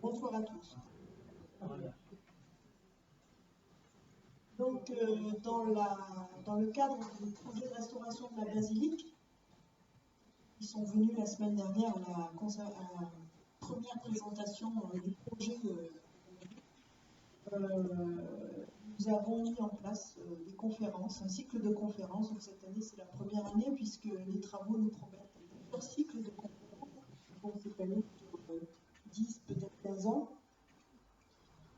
Bonsoir à tous. Donc, dans le cadre du projet de restauration de la basilique, ils sont venus la semaine dernière à la première présentation du projet. Nous avons mis en place des conférences, un cycle de conférences. Donc cette année, c'est la première année puisque les travaux nous promettent plusieurs cycles de conférences. Donc cette année, sur 10, peut-être 15 ans.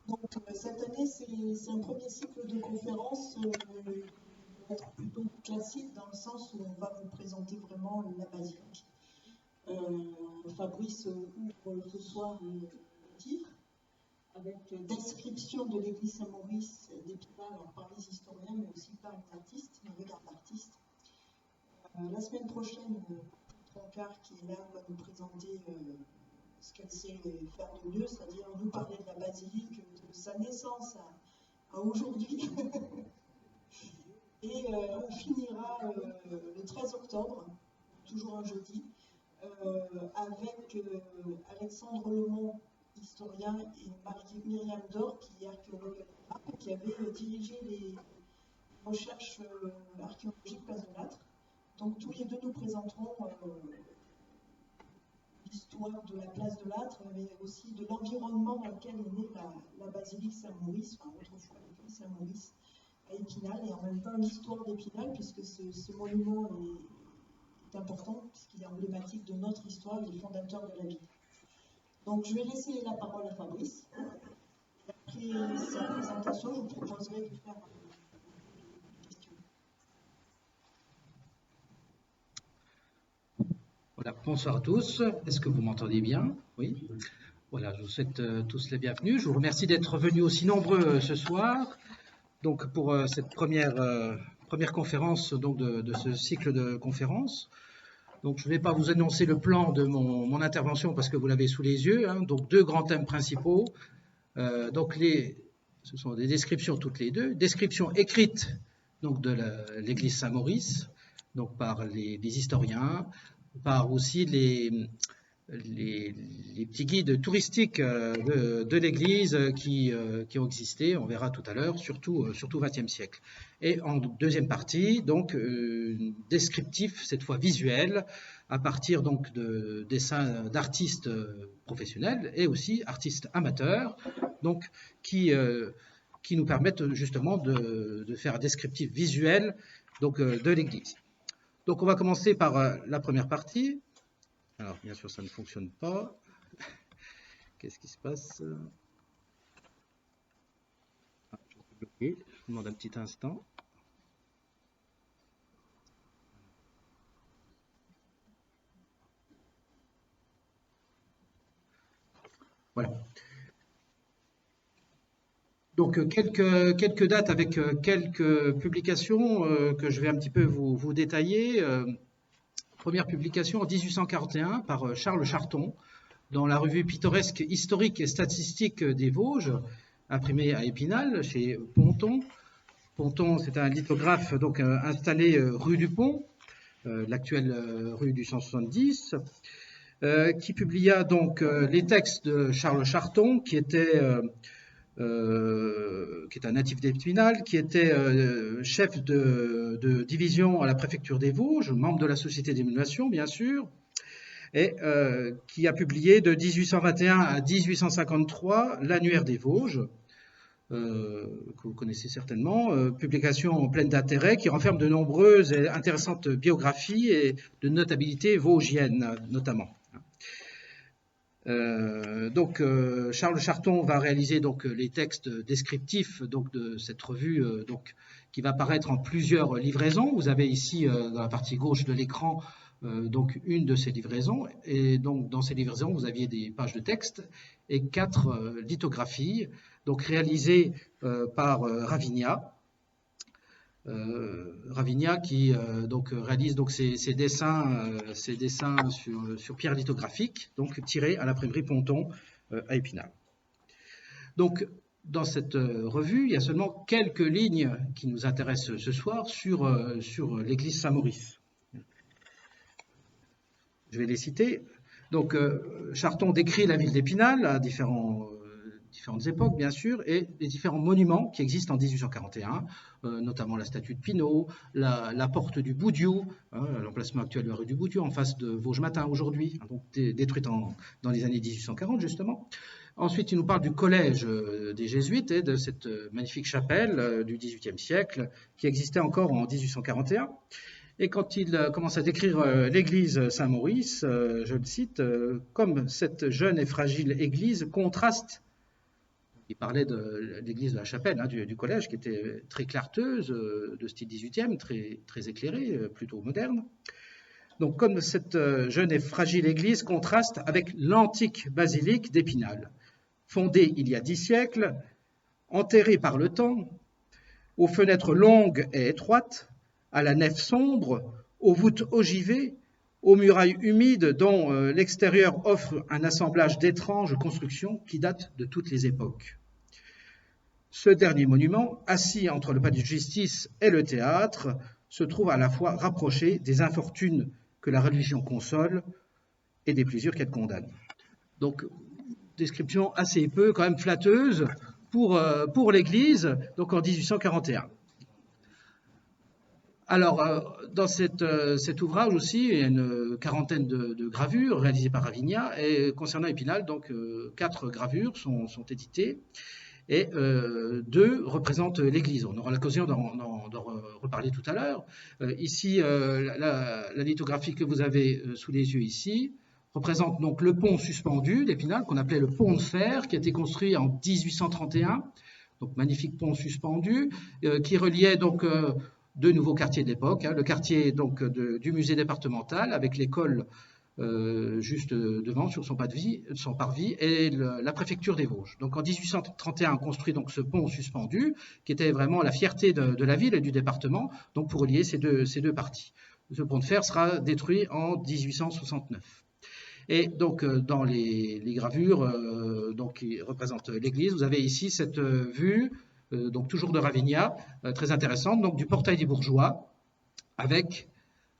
Donc cette année, c'est un premier cycle de conférences être plutôt classique dans le sens où on va vous présenter vraiment la basilique. Fabrice ouvre ce soir le titre avec description de l'église Saint-Maurice d'Épinal par les historiens, mais aussi par les artistes, le regard d'artistes. La semaine prochaine, Troncard, qui est là, va nous présenter ce qu'elle sait faire de mieux, c'est-à-dire nous parler de la basilique, de sa naissance à aujourd'hui. Et on finira le 13 octobre, toujours un jeudi, avec Alexandre Lemont, historien, et Myriam Dor, qui est archéologue, qui avait dirigé les recherches archéologiques Place de Lattre. Donc tous les deux nous présenteront l'histoire de la place de Lattre, mais aussi de l'environnement dans lequel est née la basilique Saint-Maurice, enfin autrefois l'église Saint-Maurice à Épinal, et en même temps l'histoire d'Épinal, puisque ce monument est important, puisqu'il est emblématique de notre histoire, il est fondateur de la ville. Donc je vais laisser la parole à Fabrice. Après sa présentation, je vous proposerai de faire une question. Voilà, bonsoir à tous. Est-ce que vous m'entendez bien? Oui. Voilà, je vous souhaite tous les bienvenus. Je vous remercie d'être venus aussi nombreux ce soir. Donc pour cette première conférence donc de ce cycle de conférences. Donc je ne vais pas vous annoncer le plan de mon intervention parce que vous l'avez sous les yeux. Hein. Donc deux grands thèmes principaux. Donc ce sont des descriptions toutes les deux. Description écrite donc de l'église Saint-Maurice, donc par les historiens, par aussi les petits guides touristiques de l'église qui ont existé, on verra tout à l'heure, surtout au XXe siècle. Et en deuxième partie, donc, descriptif, cette fois visuel, à partir donc de dessins d'artistes professionnels et aussi artistes amateurs, donc qui nous permettent justement de faire un descriptif visuel donc, de l'église. Donc on va commencer par la première partie. Alors, bien sûr, ça ne fonctionne pas. Qu'est-ce qui se passe? Je suis bloqué. Je vous demande un petit instant. Voilà. Donc, quelques dates avec quelques publications que je vais un petit peu vous détailler. Première publication en 1841 par Charles Charton, dans la revue pittoresque historique et statistique des Vosges, imprimée à Épinal, chez Ponton. Ponton, c'est un lithographe donc, installé rue du Pont, l'actuelle rue du 170, qui publia donc les textes de Charles Charton, qui est un natif d'Épinal, qui était chef de division à la préfecture des Vosges, membre de la Société d'émulation, bien sûr, et qui a publié de 1821 à 1853 l'Annuaire des Vosges, que vous connaissez certainement, publication pleine d'intérêt qui renferme de nombreuses et intéressantes biographies et de notabilités vosgiennes notamment. Donc Charles Charton va réaliser donc les textes descriptifs donc de cette revue donc qui va apparaître en plusieurs livraisons. Vous avez ici dans la partie gauche de l'écran donc une de ces livraisons, et donc dans ces livraisons vous aviez des pages de texte et 4 lithographies donc réalisées par Ravinia. Ravinia qui donc réalise donc ces dessins sur pierre lithographique, donc tirés à l'imprimerie Ponton à Épinal. Donc dans cette revue, il y a seulement quelques lignes qui nous intéressent ce soir sur l'église Saint-Maurice. Je vais les citer. Donc, Charton décrit la ville d'Épinal à différentes époques, bien sûr, et les différents monuments qui existent en 1841, notamment la statue de Pinault, la porte du Boudiou, hein, l'emplacement actuel de la rue du Boudiou, en face de Vosges-Matin aujourd'hui, hein, donc détruite dans les années 1840, justement. Ensuite, il nous parle du collège des Jésuites et de cette magnifique chapelle du XVIIIe siècle qui existait encore en 1841. Et quand il commence à décrire l'église Saint-Maurice, je le cite, comme cette jeune et fragile église contraste. Il parlait de l'église de la chapelle, hein, du collège, qui était très clarteuse, de style 18e, très éclairée, plutôt moderne. Donc, comme cette jeune et fragile église contraste avec l'antique basilique d'Épinal, fondée il y a 10 siècles, enterrée par le temps, aux fenêtres longues et étroites, à la nef sombre, aux voûtes ogivées, aux murailles humides dont l'extérieur offre un assemblage d'étranges constructions qui datent de toutes les époques. Ce dernier monument, assis entre le palais de justice et le théâtre, se trouve à la fois rapproché des infortunes que la religion console et des plaisirs qu'elle condamne. Donc, description assez peu, quand même flatteuse, pour l'Église, donc en 1841. Alors, dans cet ouvrage aussi, il y a une quarantaine de gravures réalisées par Ravinia, et concernant Épinal, donc 4 gravures sont éditées, et 2 représentent l'Église. On aura l'occasion d'en reparler tout à l'heure. Ici, la lithographie que vous avez sous les yeux ici représente donc le pont suspendu d'Épinal, qu'on appelait le pont de fer, qui a été construit en 1831, donc magnifique pont suspendu, qui reliait donc 2 nouveaux quartiers de l'époque, hein, le quartier donc du musée départemental avec l'école juste devant sur son parvis et la préfecture des Vosges. Donc en 1831 on construit donc ce pont suspendu qui était vraiment la fierté de la ville et du département, donc pour relier ces deux parties. Ce pont de fer sera détruit en 1869. Et donc dans les gravures donc, qui représentent l'église, vous avez ici cette vue donc toujours de Ravinia, très intéressante, donc du portail des Bourgeois, avec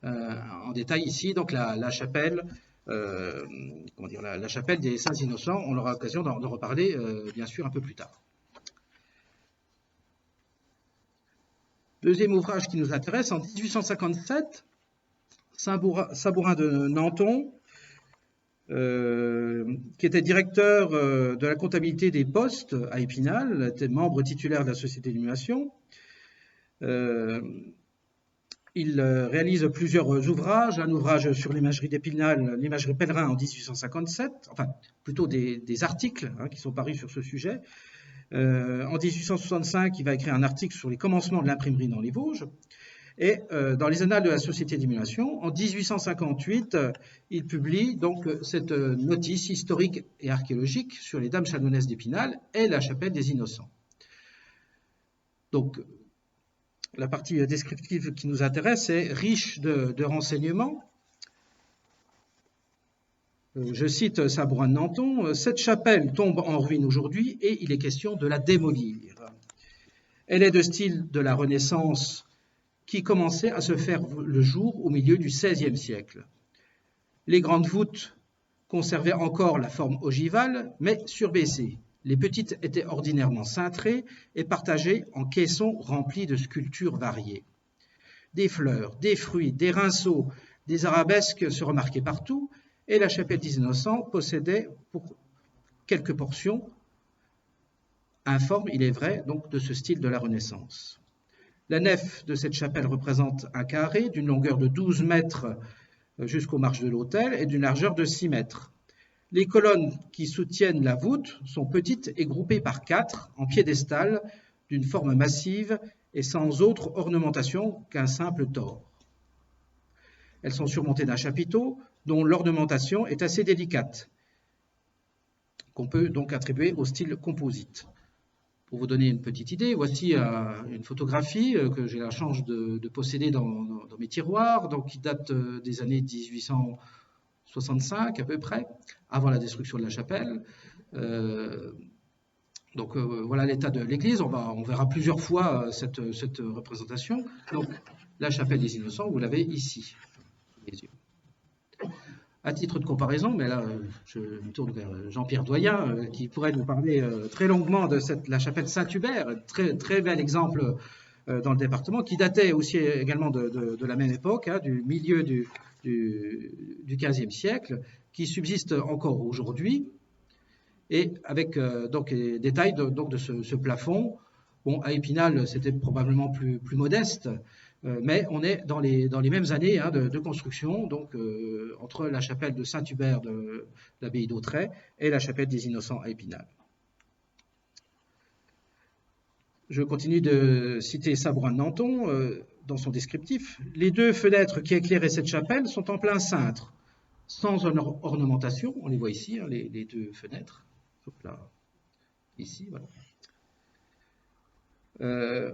en détail ici donc la chapelle, la chapelle des Saints Innocents. On aura l'occasion d'en reparler bien sûr un peu plus tard. Deuxième ouvrage qui nous intéresse, en 1857, Sabourin de Nanton, qui était directeur de la comptabilité des postes à Épinal, était membre titulaire de la Société d'Inhumation. Il réalise plusieurs ouvrages, un ouvrage sur l'imagerie d'Épinal, l'imagerie pèlerin en 1857, enfin plutôt des articles hein, qui sont parus sur ce sujet. En 1865, il va écrire un article sur les commencements de l'imprimerie dans les Vosges. Et dans les annales de la Société d'Inhumation, en 1858, il publie donc cette notice historique et archéologique sur les dames chanoinesses d'Épinal et la chapelle des Innocents. Donc, la partie descriptive qui nous intéresse est riche de renseignements. Je cite Sabourin de Nanton, « Cette chapelle tombe en ruine aujourd'hui et il est question de la démolir. Elle est de style de la Renaissance qui commençait à se faire le jour au milieu du XVIe siècle. Les grandes voûtes conservaient encore la forme ogivale, mais surbaissées. Les petites étaient ordinairement cintrées et partagées en caissons remplis de sculptures variées. Des fleurs, des fruits, des rinceaux, des arabesques se remarquaient partout, et la chapelle des Innocents possédait pour quelques portions informes, il est vrai, donc de ce style de la Renaissance. La nef de cette chapelle représente un carré d'une longueur de 12 mètres jusqu'aux marches de l'autel et d'une largeur de 6 mètres. Les colonnes qui soutiennent la voûte sont petites et groupées par 4 en piédestal d'une forme massive et sans autre ornementation qu'un simple tore. Elles sont surmontées d'un chapiteau dont l'ornementation est assez délicate, qu'on peut donc attribuer au style composite. Pour vous donner une petite idée, voici une photographie que j'ai la chance de posséder dans mes tiroirs, donc qui date des années 1865 à peu près, avant la destruction de la chapelle. Voilà l'état de l'église. On verra plusieurs fois cette représentation. Donc la chapelle des Innocents, vous l'avez ici. À titre de comparaison, mais là, je me tourne vers Jean-Pierre Doyen, qui pourrait nous parler très longuement de la chapelle Saint-Hubert, très, très bel exemple dans le département, qui datait aussi également de la même époque, hein, du milieu du XVe siècle, qui subsiste encore aujourd'hui, et avec donc les détails de ce plafond. Bon, à Épinal, c'était probablement plus modeste, mais on est dans les mêmes années hein, de construction, donc entre la chapelle de Saint-Hubert de l'abbaye d'Autray et la chapelle des Innocents à Épinal. Je continue de citer Sabourin de Nanton dans son descriptif. Les 2 fenêtres qui éclairaient cette chapelle sont en plein cintre, sans ornementation. On les voit ici, hein, les 2 fenêtres. Hop là, ici, voilà.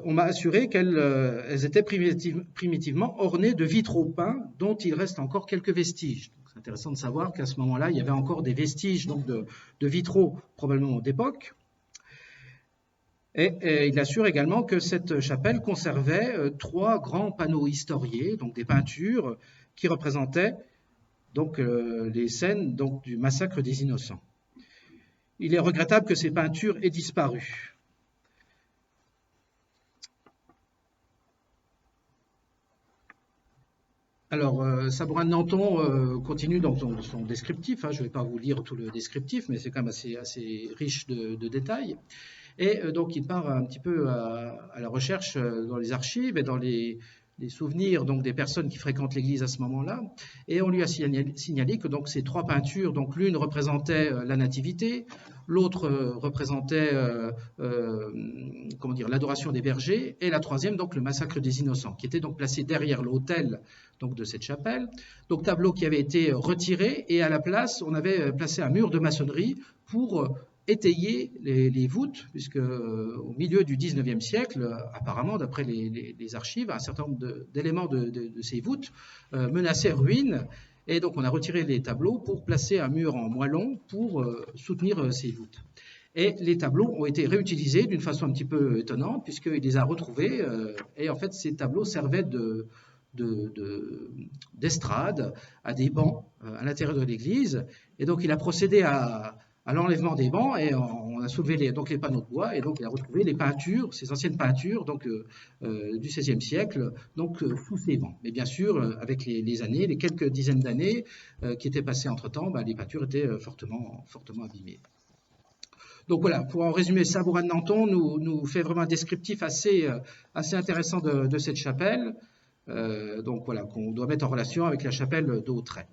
On m'a assuré qu'elles étaient primitivement ornées de vitraux peints dont il reste encore quelques vestiges. C'est intéressant de savoir qu'à ce moment-là, il y avait encore des vestiges donc, de vitraux probablement d'époque. Et il assure également que cette chapelle conservait 3 grands panneaux historiés, donc des peintures qui représentaient donc, les scènes donc, du massacre des Innocents. Il est regrettable que ces peintures aient disparu. Alors, Sabourin de Nanton continue dans son descriptif. Hein, je ne vais pas vous lire tout le descriptif, mais c'est quand même assez riche de détails. Et donc, il part un petit peu à la recherche dans les archives et dans les souvenirs donc, des personnes qui fréquentent l'église à ce moment-là. Et on lui a signalé que donc, ces 3 peintures, donc l'une représentait la Nativité, l'autre représentait l'adoration des bergers, et la troisième, donc le massacre des Innocents, qui était donc placé derrière l'autel donc, de cette chapelle. Donc tableau qui avait été retiré, et à la place, on avait placé un mur de maçonnerie pour étayer les voûtes, puisque au milieu du XIXe siècle, apparemment, d'après les archives, un certain nombre d'éléments de ces voûtes menaçaient ruine, et donc on a retiré les tableaux pour placer un mur en moellon pour soutenir ces voûtes. Et les tableaux ont été réutilisés d'une façon un petit peu étonnante, puisqu'il les a retrouvés, et en fait ces tableaux servaient d'estrade à des bancs à l'intérieur de l'église, et donc il a procédé à l'enlèvement des bancs, et on a soulevé les panneaux de bois, et donc il a retrouvé les peintures, ces anciennes peintures donc, du XVIe siècle, donc sous ces bancs. Mais bien sûr, avec les années, les quelques dizaines d'années qui étaient passées entre-temps, les peintures étaient fortement abîmées. Donc voilà, pour en résumer, Sabourin de Nanton nous fait vraiment un descriptif assez intéressant de cette chapelle, donc voilà, qu'on doit mettre en relation avec la chapelle d'Autray.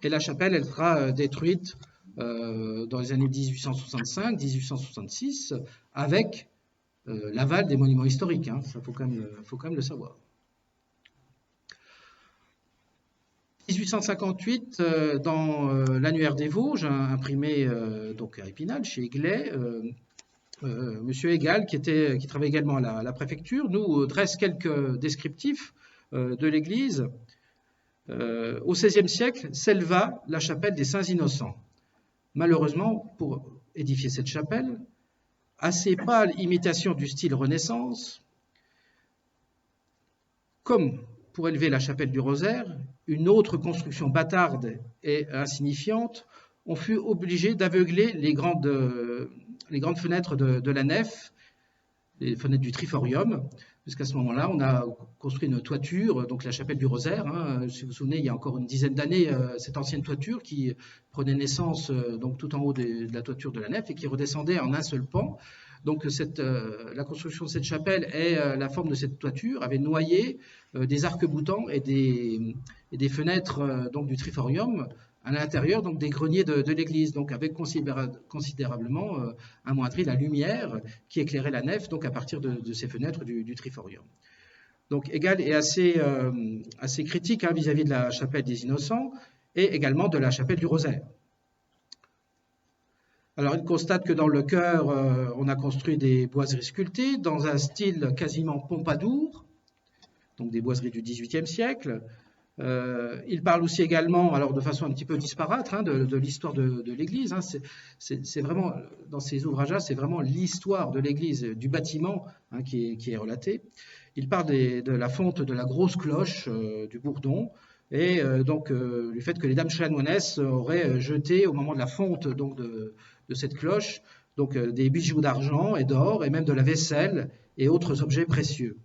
Et la chapelle, elle sera détruite dans les années 1865-1866, avec l'aval des monuments historiques. Hein, ça, faut quand même le savoir. 1858, dans l'Annuaire des Vosges, imprimé donc à Épinal, chez Eglet, Monsieur Egal, qui travaille également à la préfecture, nous dresse quelques descriptifs de l'église. Au XVIe siècle s'éleva la chapelle des Saints Innocents. Malheureusement, pour édifier cette chapelle, assez pâle imitation du style Renaissance, comme pour élever la chapelle du Rosaire, une autre construction bâtarde et insignifiante, on fut obligé d'aveugler les grandes fenêtres de la nef, les fenêtres du triforium, puisqu'à ce moment-là, on a construit une toiture, donc la chapelle du Rosaire. Hein, si vous vous souvenez, il y a encore une dizaine d'années, cette ancienne toiture qui prenait naissance donc tout en haut de la toiture de la nef et qui redescendait en un seul pan. Donc la construction de cette chapelle et la forme de cette toiture avaient noyé des arcs-boutants et des fenêtres donc du triforium à l'intérieur donc des greniers de l'église, donc avec considérablement amoindri la lumière qui éclairait la nef donc à partir de ces fenêtres du triforium. Donc Egal est assez critique hein, vis-à-vis de la chapelle des Innocents et également de la chapelle du Rosaire. Alors il constate que dans le chœur, on a construit des boiseries sculptées dans un style quasiment Pompadour, donc des boiseries du XVIIIe siècle. Il parle aussi également, alors de façon un petit peu disparate, hein, de l'histoire de l'Église. Hein. C'est vraiment, dans ces ouvrages-là, c'est vraiment l'histoire de l'Église, du bâtiment hein, qui est relatée. Il parle de la fonte de la grosse cloche du Bourdon, et donc du fait que les dames chanoinesses auraient jeté au moment de la fonte donc, de cette cloche donc, des bijoux d'argent et d'or, et même de la vaisselle et autres objets précieux.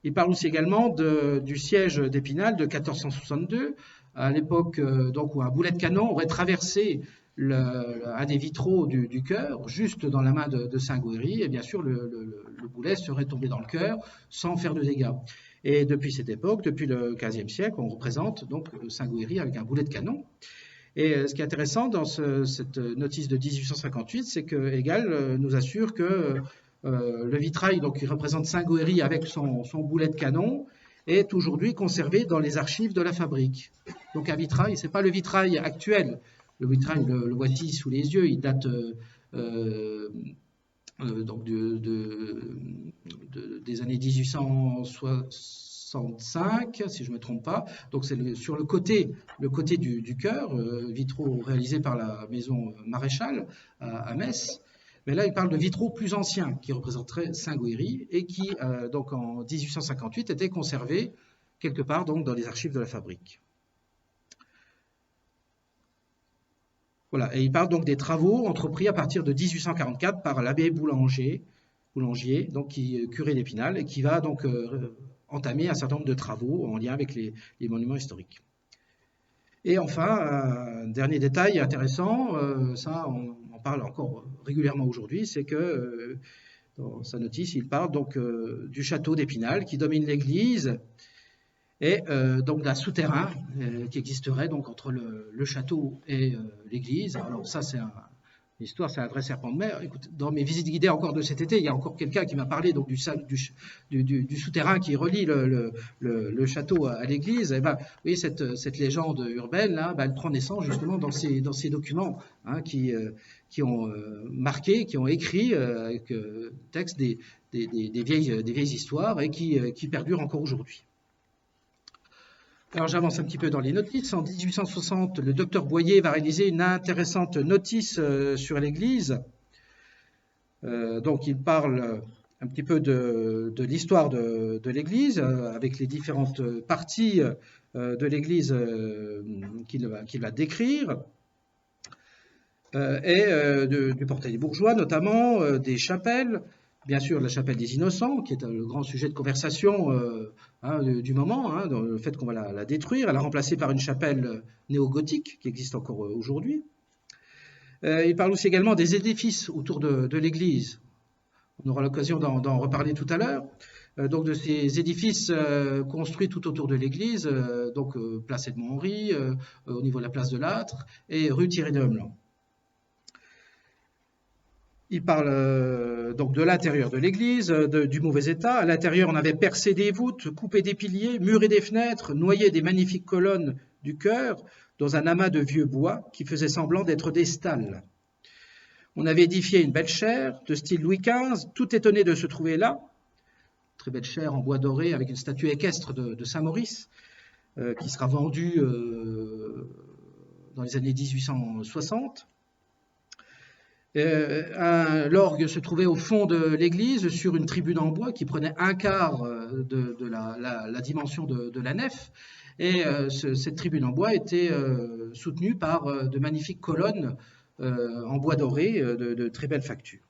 Il parle aussi également du siège d'Épinal de 1462, à l'époque donc où un boulet de canon aurait traversé un des vitraux du chœur, juste dans la main de Saint-Guéry, et bien sûr le boulet serait tombé dans le chœur sans faire de dégâts. Et depuis cette époque, depuis le XVe siècle, on représente donc Saint-Guéry avec un boulet de canon. Et ce qui est intéressant dans cette notice de 1858, c'est que Egal nous assure que le vitrail donc, qui représente Saint-Guéry avec son boulet de canon est aujourd'hui conservé dans les archives de la fabrique. Donc un vitrail, ce n'est pas le vitrail actuel. Le vitrail, le voici sous les yeux, il date donc des années 1865, si je ne me trompe pas. Donc c'est sur le côté du chœur, vitraux réalisés par la maison Maréchal à Metz. Mais là, il parle de vitraux plus anciens qui représenteraient Saint-Guéry et qui, donc en 1858, étaient conservés quelque part donc, dans les archives de la fabrique. Voilà, et il parle donc des travaux entrepris à partir de 1844 par l'abbé Boulanger, donc qui curé d'Épinal, et qui va donc entamer un certain nombre de travaux en lien avec les monuments historiques. Et enfin, un dernier détail intéressant, ça on en parle encore régulièrement aujourd'hui, c'est que dans sa notice, il parle donc du château d'Épinal qui domine l'église et donc d'un souterrain qui existerait donc entre le château et l'église. Alors ça, c'est l'histoire, c'est un vrai serpent de mer. Écoute, dans mes visites guidées encore de cet été, il y a encore quelqu'un qui m'a parlé donc, du souterrain qui relie le château à l'église. Et ben, vous voyez, cette légende urbaine, là, ben, elle prend naissance justement dans ces documents hein, qui ont marqué, qui ont écrit avec texte des vieilles histoires et qui perdurent encore aujourd'hui. Alors j'avance un petit peu dans les notices. En 1860, le docteur Boyer va réaliser une intéressante notice sur l'église. Donc il parle un petit peu de l'histoire de l'église, avec les différentes parties de l'église qu'il va décrire, et du portail des bourgeois notamment, des chapelles. Bien sûr, la chapelle des Innocents, qui est le grand sujet de conversation du moment, dans le fait qu'on va la détruire. Elle est remplacée par une chapelle néo-gothique qui existe encore aujourd'hui. Il parle aussi également des édifices autour de l'église. On aura l'occasion d'en reparler tout à l'heure. Donc de ces édifices construits tout autour de l'église, donc place Edmond-Henri, au niveau de la place de l'Âtre, et rue Thierry de Humelan. Il parle donc de l'intérieur de l'église, du mauvais état. À l'intérieur, on avait percé des voûtes, coupé des piliers, muré des fenêtres, noyé des magnifiques colonnes du chœur dans un amas de vieux bois qui faisait semblant d'être des stalles. On avait édifié une belle chaire de style Louis XV, tout étonné de se trouver là. Très belle chaire en bois doré avec une statue équestre de Saint-Maurice qui sera vendue dans les années 1860. L'orgue se trouvait au fond de l'église sur une tribune en bois qui prenait un quart de la dimension de la nef, et cette tribune en bois était soutenue par de magnifiques colonnes en bois doré de très belle facture.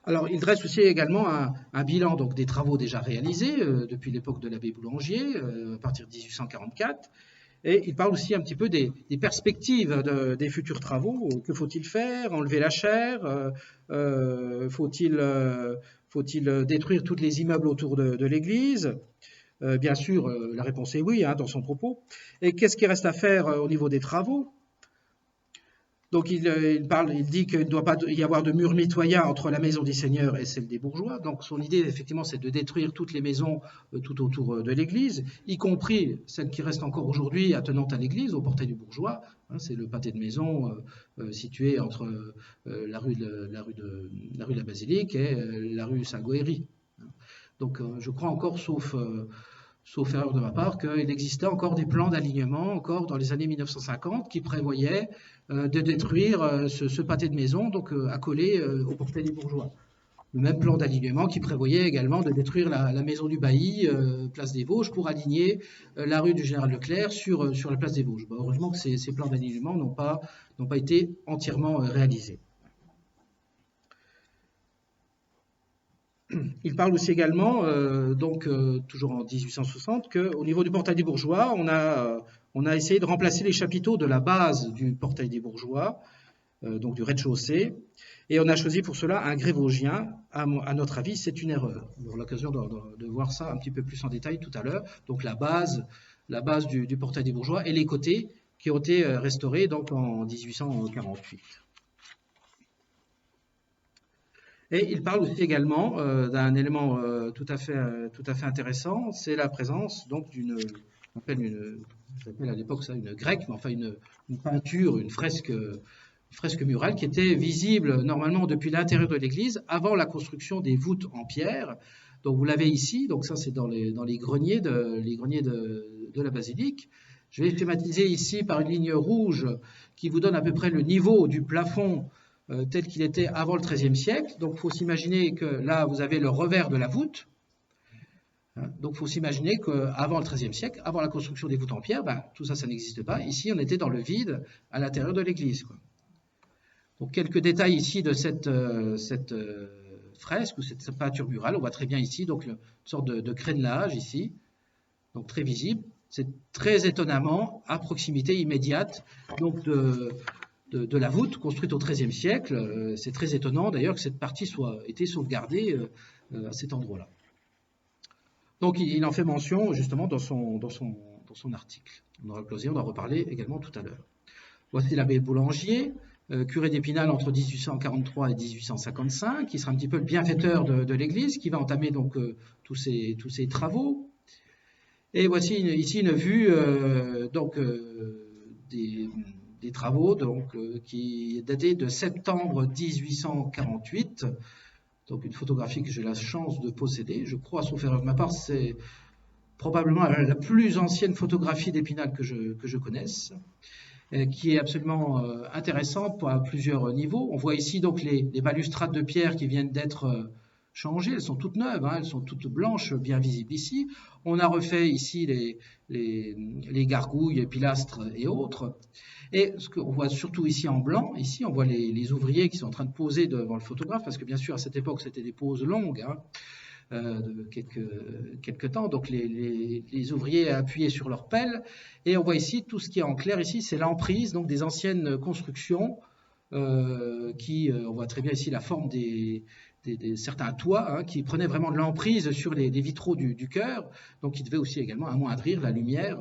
Alors, il dresse aussi également un bilan donc, des travaux déjà réalisés depuis l'époque de l'abbé Boulanger, à partir de 1844. Et il parle aussi un petit peu des perspectives des futurs travaux. Que faut-il faire? Enlever la chaire? Faut-il détruire tous les immeubles autour de l'église? Bien sûr, la réponse est oui dans son propos. Et qu'est-ce qui reste à faire au niveau des travaux? Donc il dit qu'il ne doit pas y avoir de mur mitoyen entre la maison des seigneurs et celle des bourgeois. Donc son idée, effectivement, c'est de détruire toutes les maisons tout autour de l'église, y compris celle qui reste encore aujourd'hui attenante à l'église, au portail du bourgeois. C'est le pâté de maison situé entre la rue de la Basilique et la rue Saint-Guéry. Donc je crois encore, sauf erreur de ma part, qu'il existait encore des plans d'alignement, encore dans les années 1950, qui prévoyaient de détruire ce pâté de maison, donc accolé au portail des bourgeois. le même plan d'alignement qui prévoyait également de détruire la maison du bailli, place des Vosges, pour aligner la rue du Général Leclerc sur la place des Vosges. Bon, heureusement que ces plans d'alignement n'ont pas été entièrement réalisés. Il parle aussi également, toujours en 1860, qu'au niveau du portail des Bourgeois, on a essayé de remplacer les chapiteaux de la base du portail des Bourgeois, donc du rez-de-chaussée, et on a choisi pour cela un grésvosgien. À notre avis, c'est une erreur. On aura l'occasion de voir ça un petit peu plus en détail tout à l'heure. Donc la base du portail des Bourgeois et les côtés qui ont été restaurés donc en 1848. Et il parle aussi également d'un élément tout à fait intéressant, c'est la présence donc j'appelle à l'époque ça une grecque, mais enfin une peinture, une fresque murale qui était visible normalement depuis l'intérieur de l'église avant la construction des voûtes en pierre. Donc vous l'avez ici, donc ça c'est dans les greniers de la basilique. Je vais schématiser ici par une ligne rouge qui vous donne à peu près le niveau du plafond tel qu'il était avant le XIIIe siècle. Donc il faut s'imaginer que là vous avez le revers de la voûte. Donc il faut s'imaginer qu'avant le XIIIe siècle, avant la construction des voûtes en pierre, tout ça, ça n'existe pas. Ici on était dans le vide à l'intérieur de l'église. Donc quelques détails ici de cette fresque ou cette peinture murale. On voit très bien ici donc une sorte de crénelage ici, donc très visible. C'est très étonnamment à proximité immédiate donc de la voûte construite au XIIIe siècle. C'est très étonnant d'ailleurs que cette partie soit été sauvegardée à cet endroit-là. Donc il en fait mention justement dans son article. On aura l'occasion d'en reparler également tout à l'heure. Voici l'abbé Boulangier, curé d'Épinal entre 1843 et 1855, qui sera un petit peu le bienfaiteur de l'église, qui va entamer donc tous ces travaux. Et voici ici une vue des travaux qui dataient de septembre 1848. Donc une photographie que j'ai la chance de posséder. Je crois, sauf erreur de ma part, c'est probablement la plus ancienne photographie d'Épinal que je connaisse, qui est absolument intéressante à plusieurs niveaux. On voit ici donc les balustrades de pierre qui viennent d'être changées. Elles sont toutes neuves, elles sont toutes blanches, bien visibles ici. On a refait ici les gargouilles, pilastres et autres. Et ce qu'on voit surtout ici en blanc, ici on voit les ouvriers qui sont en train de poser devant le photographe, parce que bien sûr à cette époque c'était des poses longues, de quelques temps, donc les ouvriers appuyaient sur leur pelle, et on voit ici tout ce qui est en clair ici, c'est l'emprise donc des anciennes constructions, on voit très bien ici la forme des certains toits qui prenaient vraiment de l'emprise sur les vitraux du chœur, donc qui devaient aussi également amoindrir la lumière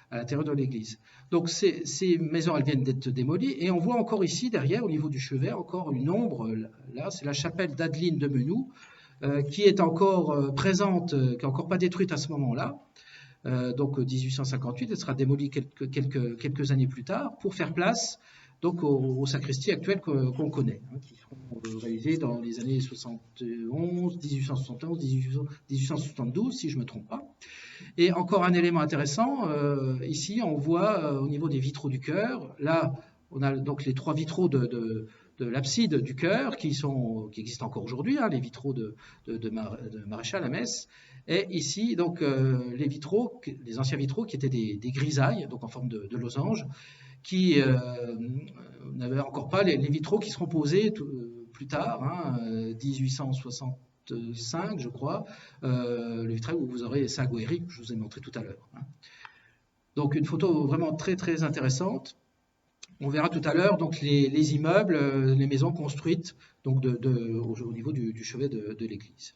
à l'intérieur de l'église. Donc ces maisons elles viennent d'être démolies, et on voit encore ici derrière au niveau du chevet encore une ombre, là c'est la chapelle d'Adeline de Menou, qui est encore présente, qui n'est encore pas détruite à ce moment-là. Donc 1858, elle sera démolie quelques années plus tard pour faire place donc aux sacristies actuelles qu'on connaît, qui seront réalisées dans les années 71, 1871, 1872, si je ne me trompe pas. Et encore un élément intéressant, ici on voit au niveau des vitraux du chœur, là on a donc les trois vitraux de l'abside du chœur qui existent encore aujourd'hui, les vitraux de Maréchal à Metz, et ici donc les anciens vitraux qui étaient des grisailles, donc en forme de losange, qui n'avaient encore pas les vitraux qui seront posés plus tard, 1865 je crois, le vitrail où vous aurez Saint-Guéry, je vous ai montré tout à l'heure. Donc une photo vraiment très très intéressante. On verra tout à l'heure donc les immeubles, les maisons construites donc au niveau du chevet de l'église.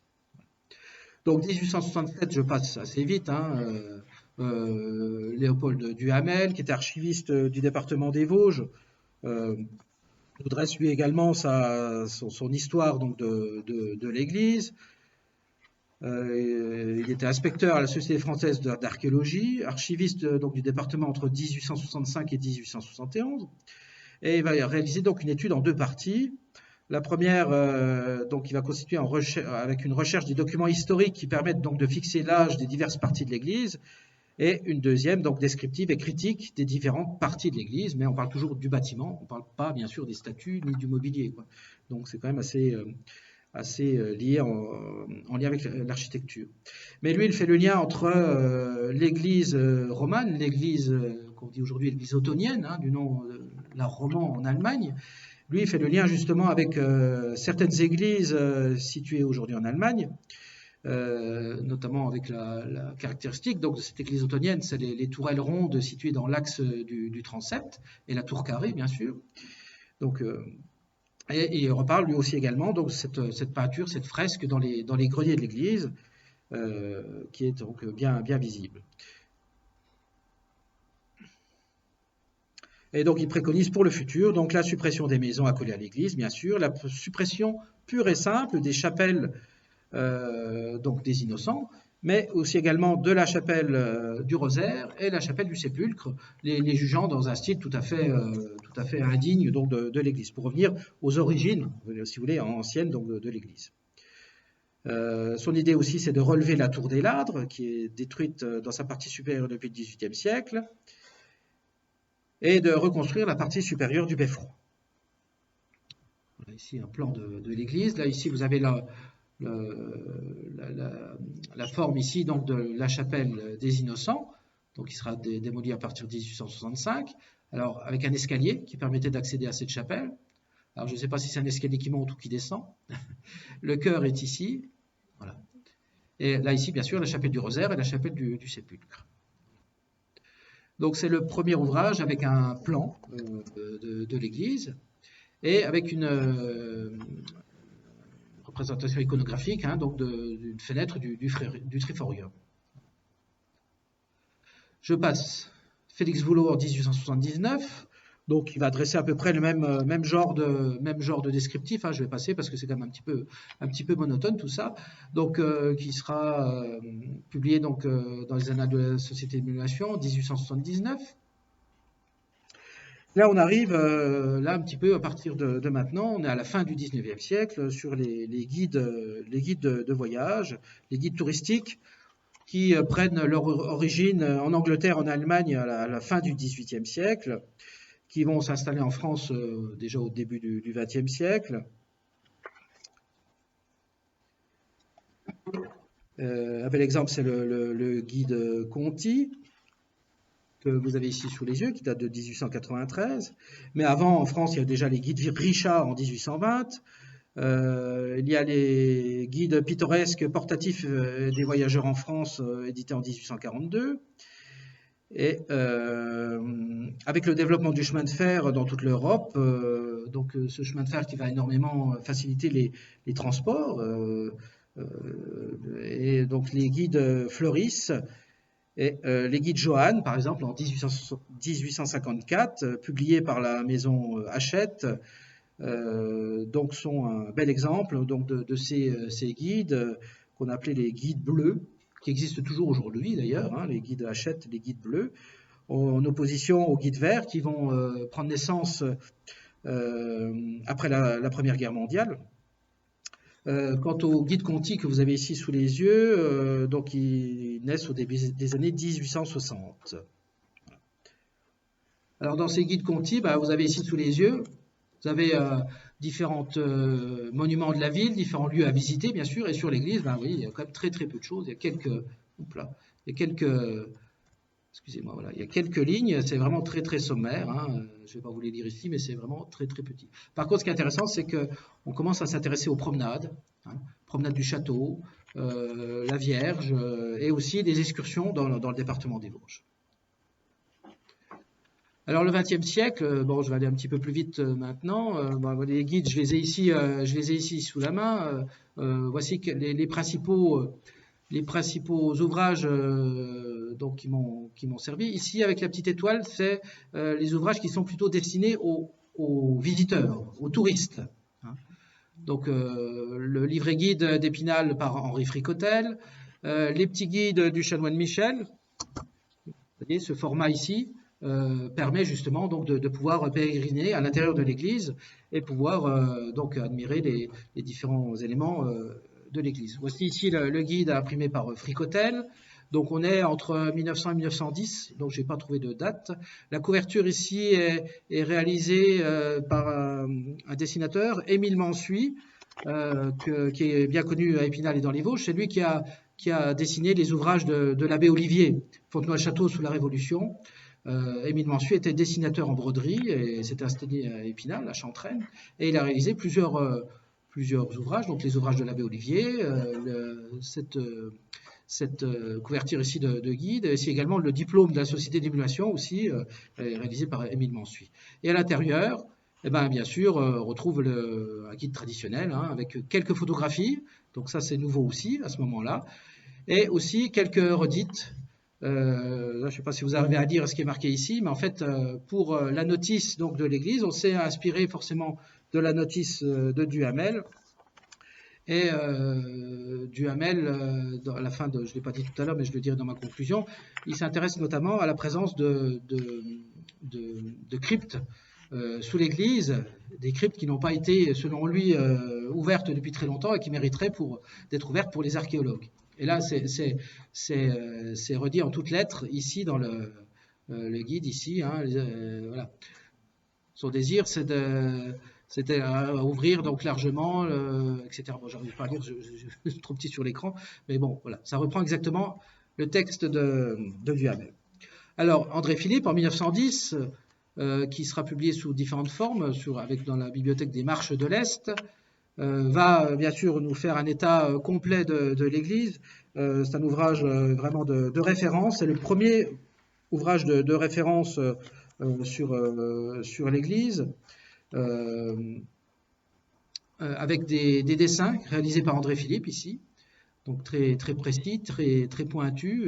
Donc 1867, je passe assez vite. Léopold Duhamel, qui était archiviste du département des Vosges, nous dresse lui également son histoire donc de l'église. Il était inspecteur à la Société française d'archéologie, archiviste donc du département entre 1865 et 1871, et il va réaliser donc une étude en deux parties. La première, donc, il va constituer avec une recherche des documents historiques qui permettent donc de fixer l'âge des diverses parties de l'Église, et une deuxième, donc descriptive et critique des différentes parties de l'Église, mais on parle toujours du bâtiment, on ne parle pas bien sûr des statues ni du mobilier, quoi. Donc c'est quand même lié en lien avec l'architecture. Mais lui, il fait le lien entre l'église romane, l'église qu'on dit aujourd'hui l'église ottonienne, hein, du nom de l'art roman en Allemagne. Lui, il fait le lien justement avec certaines églises situées aujourd'hui en Allemagne, notamment avec la caractéristique donc, de cette église ottonienne, c'est les tourelles rondes situées dans l'axe du transept, et la tour carrée, bien sûr. Donc, et il reparle lui aussi également donc, cette peinture, cette fresque dans les greniers de l'église, qui est donc bien visible. Et donc il préconise pour le futur donc la suppression des maisons accolées à l'église, bien sûr, la suppression pure et simple des chapelles donc des Innocents, mais aussi également de la chapelle du Rosaire et la chapelle du Sépulcre, les jugeant dans un style tout à fait indigne donc de l'Église, pour revenir aux origines, si vous voulez, anciennes donc de l'Église. Son idée aussi, c'est de relever la tour des Ladres, qui est détruite dans sa partie supérieure depuis le XVIIIe siècle, et de reconstruire la partie supérieure du beffroi. Voilà ici un plan de l'église. Là, ici, vous avez la forme ici donc de la chapelle des Innocents, donc qui sera démolie à partir de 1865, alors avec un escalier qui permettait d'accéder à cette chapelle. Alors je ne sais pas si c'est un escalier qui monte ou qui descend. Le chœur est ici, voilà. Et là ici bien sûr la chapelle du Rosaire et la chapelle du Sépulcre. Donc c'est le premier ouvrage avec un plan de l'église et avec une représentation iconographique hein, donc d'une fenêtre du triforium. Je passe. Félix Voulot en 1879, donc il va dresser à peu près le même genre de descriptif. Hein, je vais passer parce que c'est quand même un petit peu monotone tout ça. Donc qui sera publié donc dans les Annales de la Société d'émulation en 1879. Là, on arrive là un petit peu à partir de maintenant. On est à la fin du 19e siècle sur les guides de voyage, les guides touristiques qui prennent leur origine en Angleterre, en Allemagne à la fin du XVIIIe siècle, qui vont s'installer en France déjà au début du XXe siècle. Un bel exemple, c'est le guide Conti, que vous avez ici sous les yeux, qui date de 1893. Mais avant, en France, il y a déjà les guides Bichat en 1820. Il y a les guides pittoresques portatifs des voyageurs en France, édités en 1842. Et avec le développement du chemin de fer dans toute l'Europe, donc ce chemin de fer qui va énormément faciliter les transports, et donc les guides fleurissent, et les guides Johann, par exemple, en 1854, publiés par la maison Hachette, donc sont un bel exemple donc de ces guides qu'on appelait les guides bleus, qui existent toujours aujourd'hui d'ailleurs, hein, les guides Hachette, les guides bleus, en opposition aux guides verts qui vont prendre naissance après la Première Guerre mondiale. Quant aux guides Conti que vous avez ici sous les yeux, donc ils naissent au début des années 1860. Alors dans ces guides Conti, vous avez ici sous les yeux, vous avez différents monuments de la ville, différents lieux à visiter bien sûr, et sur l'église, oui, il y a quand même très peu de choses. Il y a quelques lignes, c'est vraiment très sommaire. Hein. Je ne vais pas vous les lire ici, mais c'est vraiment très petit. Par contre, ce qui est intéressant, c'est qu'on commence à s'intéresser aux promenades, hein, promenades du château, la Vierge, et aussi des excursions dans le département des Vosges. Alors le XXe siècle, bon, je vais aller un petit peu plus vite maintenant. Les guides, je les ai ici sous la main. Voici les principaux ouvrages donc qui m'ont servi. Ici, avec la petite étoile, c'est les ouvrages qui sont plutôt destinés aux visiteurs, aux touristes. Hein. Donc le livret guide d'Épinal par Henri Fricotel, les petits guides du chanoine Michel. Vous voyez, ce format ici permet justement donc de pouvoir pérégriner à l'intérieur de l'église et pouvoir donc admirer les différents éléments de l'église. Voici ici le guide imprimé par Fricotel. Donc on est entre 1900 et 1910, donc je n'ai pas trouvé de date. La couverture ici est réalisée par un dessinateur, Émile Mansuy, qui est bien connu à Épinal et dans les Vosges. C'est lui qui a dessiné les ouvrages de l'abbé Olivier, Fontenoy-le-Château sous la Révolution. Émile Mansuet était dessinateur en broderie et s'est installé à Épinal, à Chantraine, et il a réalisé plusieurs ouvrages, donc les ouvrages de l'abbé Olivier, cette couverture ici de guide, et c'est également le diplôme de la Société d'émulation aussi, réalisé par Émile Mansuet. Et à l'intérieur, eh ben, bien sûr, on retrouve un guide traditionnel, hein, avec quelques photographies, donc ça c'est nouveau aussi à ce moment-là, et aussi quelques redites. Là, je ne sais pas si vous arrivez à lire ce qui est marqué ici, mais en fait, pour la notice donc, de l'Église, on s'est inspiré forcément de la notice de Duhamel. Et Duhamel, à la fin je ne l'ai pas dit tout à l'heure, mais je le dirai dans ma conclusion, il s'intéresse notamment à la présence de cryptes sous l'Église, des cryptes qui n'ont pas été, selon lui, ouvertes depuis très longtemps et qui mériteraient d'être ouvertes pour les archéologues. Et là, c'est redit en toutes lettres ici dans le guide ici. Hein, voilà. Son désir, c'était à ouvrir donc largement, etc. Bon, j'arrive pas à lire, je suis trop petit sur l'écran, mais bon, voilà, ça reprend exactement le texte de Duhamel. Alors, André Philippe, en 1910, qui sera publié sous différentes formes, dans la bibliothèque des Marches de l'Est, va bien sûr nous faire un état complet de l'Église. C'est un ouvrage vraiment de référence. C'est le premier ouvrage de référence sur l'Église, avec des dessins réalisés par André Philippe ici, donc très, très précis, très, très pointus,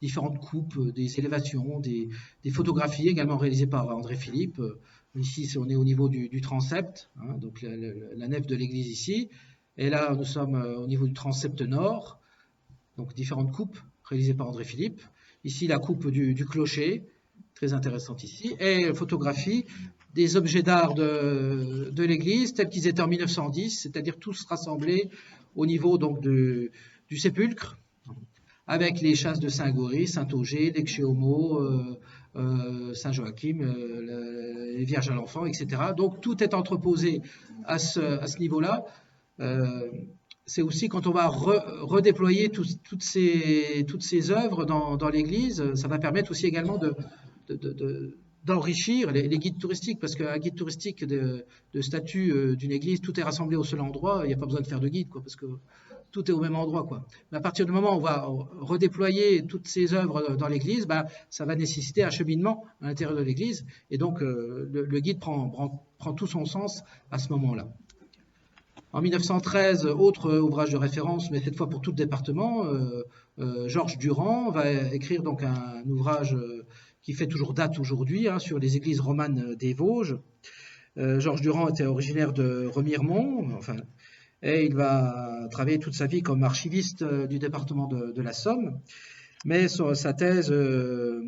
différentes coupes, des élévations, des photographies également réalisées par André Philippe. Ici, on est au niveau du transept, hein, donc la nef de l'église ici. Et là, nous sommes au niveau du transept nord, donc différentes coupes réalisées par André Philippe. Ici, la coupe du clocher, très intéressante ici. Et photographie des objets d'art de l'église tels qu'ils étaient en 1910, c'est-à-dire tous rassemblés au niveau donc du sépulcre, avec les chasses de Saint-Gory, Saint-Auger, d'Ecce-Homo, Saint-Joachim, les Vierges à l'Enfant, etc. Donc tout est entreposé à ce niveau-là. C'est aussi quand on va redéployer toutes ces œuvres dans l'Église, ça va permettre aussi également d'enrichir les guides touristiques, parce qu'un guide touristique de statut d'une église, tout est rassemblé au seul endroit, il n'y a pas besoin de faire de guide, quoi, parce que tout est au même endroit, quoi. Mais à partir du moment où on va redéployer toutes ces œuvres dans l'église, ça va nécessiter un cheminement à l'intérieur de l'église, et donc le guide prend tout son sens à ce moment-là. En 1913, autre ouvrage de référence, mais cette fois pour tout le département, Georges Durand va écrire donc un ouvrage qui fait toujours date aujourd'hui, hein, sur les églises romanes des Vosges. Georges Durand était originaire de Remiremont, et il va travailler toute sa vie comme archiviste du département de la Somme. Mais sa thèse à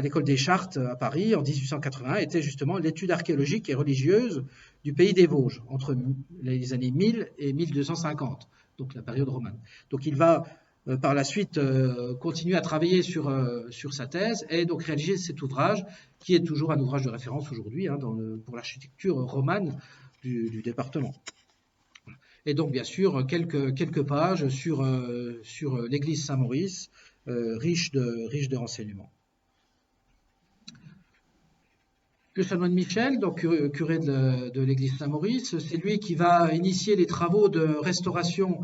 l'école des Chartes à Paris en 1881 était justement l'étude archéologique et religieuse du pays des Vosges entre les années 1000 et 1250, donc la période romane. Donc il va par la suite continuer à travailler sur sa thèse et donc réaliser cet ouvrage qui est toujours un ouvrage de référence aujourd'hui, hein, pour l'architecture romane du département. Et donc, bien sûr, quelques pages sur l'église Saint-Maurice, riche de renseignements. Le chanoine Michel, donc curé de l'église Saint-Maurice, c'est lui qui va initier les travaux de restauration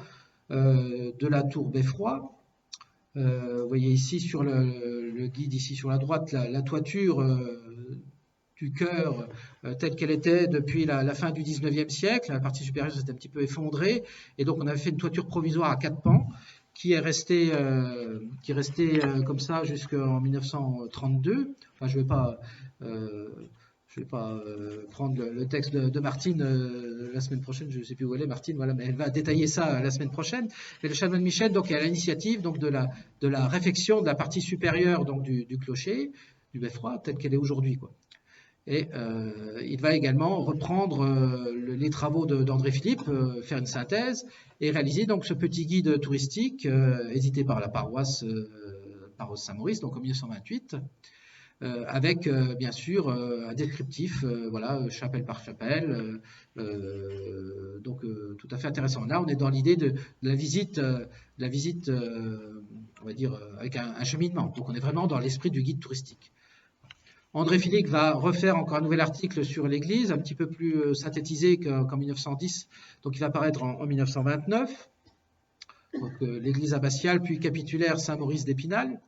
de la tour Beffroi. Vous voyez ici sur le guide, ici sur la droite, la toiture du chœur telle qu'elle était depuis la fin du 19e siècle. La partie supérieure s'est un petit peu effondrée et donc on avait fait une toiture provisoire à 4 pans qui est restée comme ça jusqu'en 1932. Enfin, je vais pas prendre le texte de Martine la semaine prochaine, je ne sais plus où elle est, Martine, voilà, mais elle va détailler ça la semaine prochaine. Mais le chanoine Michel donc, est à l'initiative donc, de la réfection de la partie supérieure donc, du clocher, du beffroi, telle qu'elle est aujourd'hui, quoi. Et il va également reprendre les travaux d'André Philippe, faire une synthèse et réaliser donc ce petit guide touristique édité par la paroisse Saint-Maurice, donc en 1928, avec bien sûr un descriptif, voilà, chapelle par chapelle, donc tout à fait intéressant. Là, on est dans l'idée de la visite, on va dire, avec un cheminement. Donc, on est vraiment dans l'esprit du guide touristique. André Philic va refaire encore un nouvel article sur l'église, un petit peu plus synthétisé qu'en 1910. Donc, il va apparaître en 1929. Donc, l'église abbatiale puis capitulaire Saint-Maurice d'Épinal,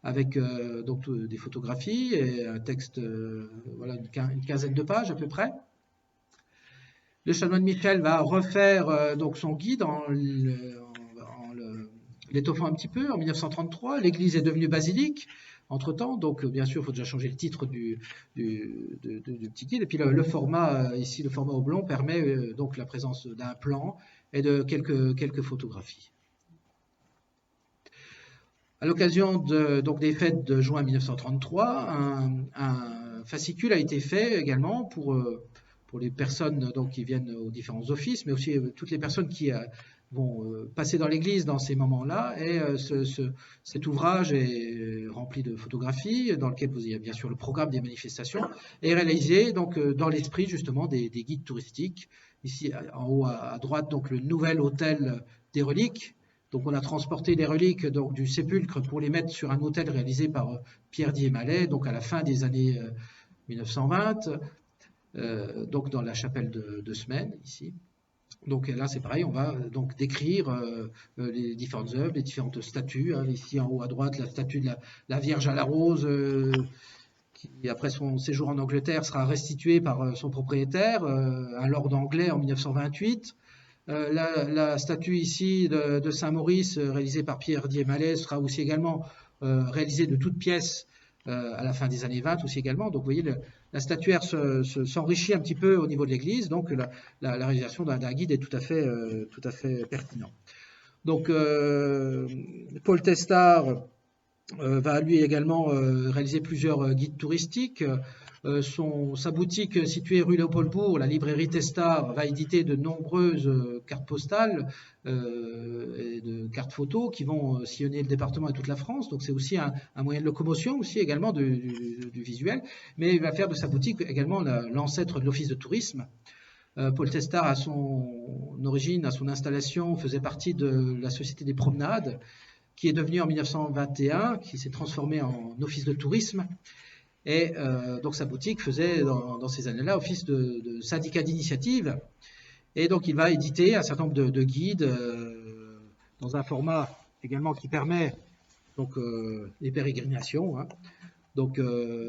avec donc des photographies et un texte, voilà, une quinzaine de pages à peu près. Le chanoine Michel va refaire donc son guide en l'étoffant un petit peu en 1933. L'église est devenue basilique entre-temps, donc bien sûr, il faut déjà changer le titre du petit guide. Et puis le format, ici, le format oblong permet donc la présence d'un plan et de quelques photographies. À l'occasion donc des fêtes de juin 1933, un fascicule a été fait également pour les personnes donc, qui viennent aux différents offices, mais aussi toutes les personnes qui vont passer dans l'église dans ces moments-là. Et cet ouvrage est rempli de photographies, dans lequel vous avez bien sûr le programme des manifestations, et réalisé donc, dans l'esprit justement des guides touristiques. Ici, en haut à droite, donc le nouvel hôtel des reliques. Donc on a transporté les reliques donc, du sépulcre pour les mettre sur un hôtel réalisé par Pierre Dié-Mallet, donc à la fin des années 1920, donc dans la chapelle de Semaine, ici. Donc là c'est pareil, on va donc décrire les différentes œuvres, les différentes statues. Hein. Ici en haut à droite, la statue de la Vierge à la rose, qui après son séjour en Angleterre sera restituée par son propriétaire, un lord anglais en 1928. La statue ici de Saint-Maurice, réalisée par Pierre Dié-Mallet, sera aussi également réalisée de toutes pièces à la fin des années 20 aussi également. Donc vous voyez, la statuaire s'enrichit un petit peu au niveau de l'église, donc la réalisation d'un guide est tout à fait pertinent. Donc Paul Testard va lui également réaliser plusieurs guides touristiques. Sa boutique située rue Léopoldbourg, la librairie Testard, va éditer de nombreuses cartes postales et de cartes photos qui vont sillonner le département et toute la France. Donc c'est aussi un moyen de locomotion aussi également du visuel. Mais il va faire de sa boutique également l'ancêtre de l'office de tourisme. Paul Testard, à son origine, à son installation, faisait partie de la Société des Promenades, qui est devenue en 1921, qui s'est transformée en office de tourisme. Et donc sa boutique faisait dans ces années-là office de syndicat d'initiative. Et donc il va éditer un certain nombre de guides dans un format également qui permet donc les pérégrinations. Hein. Donc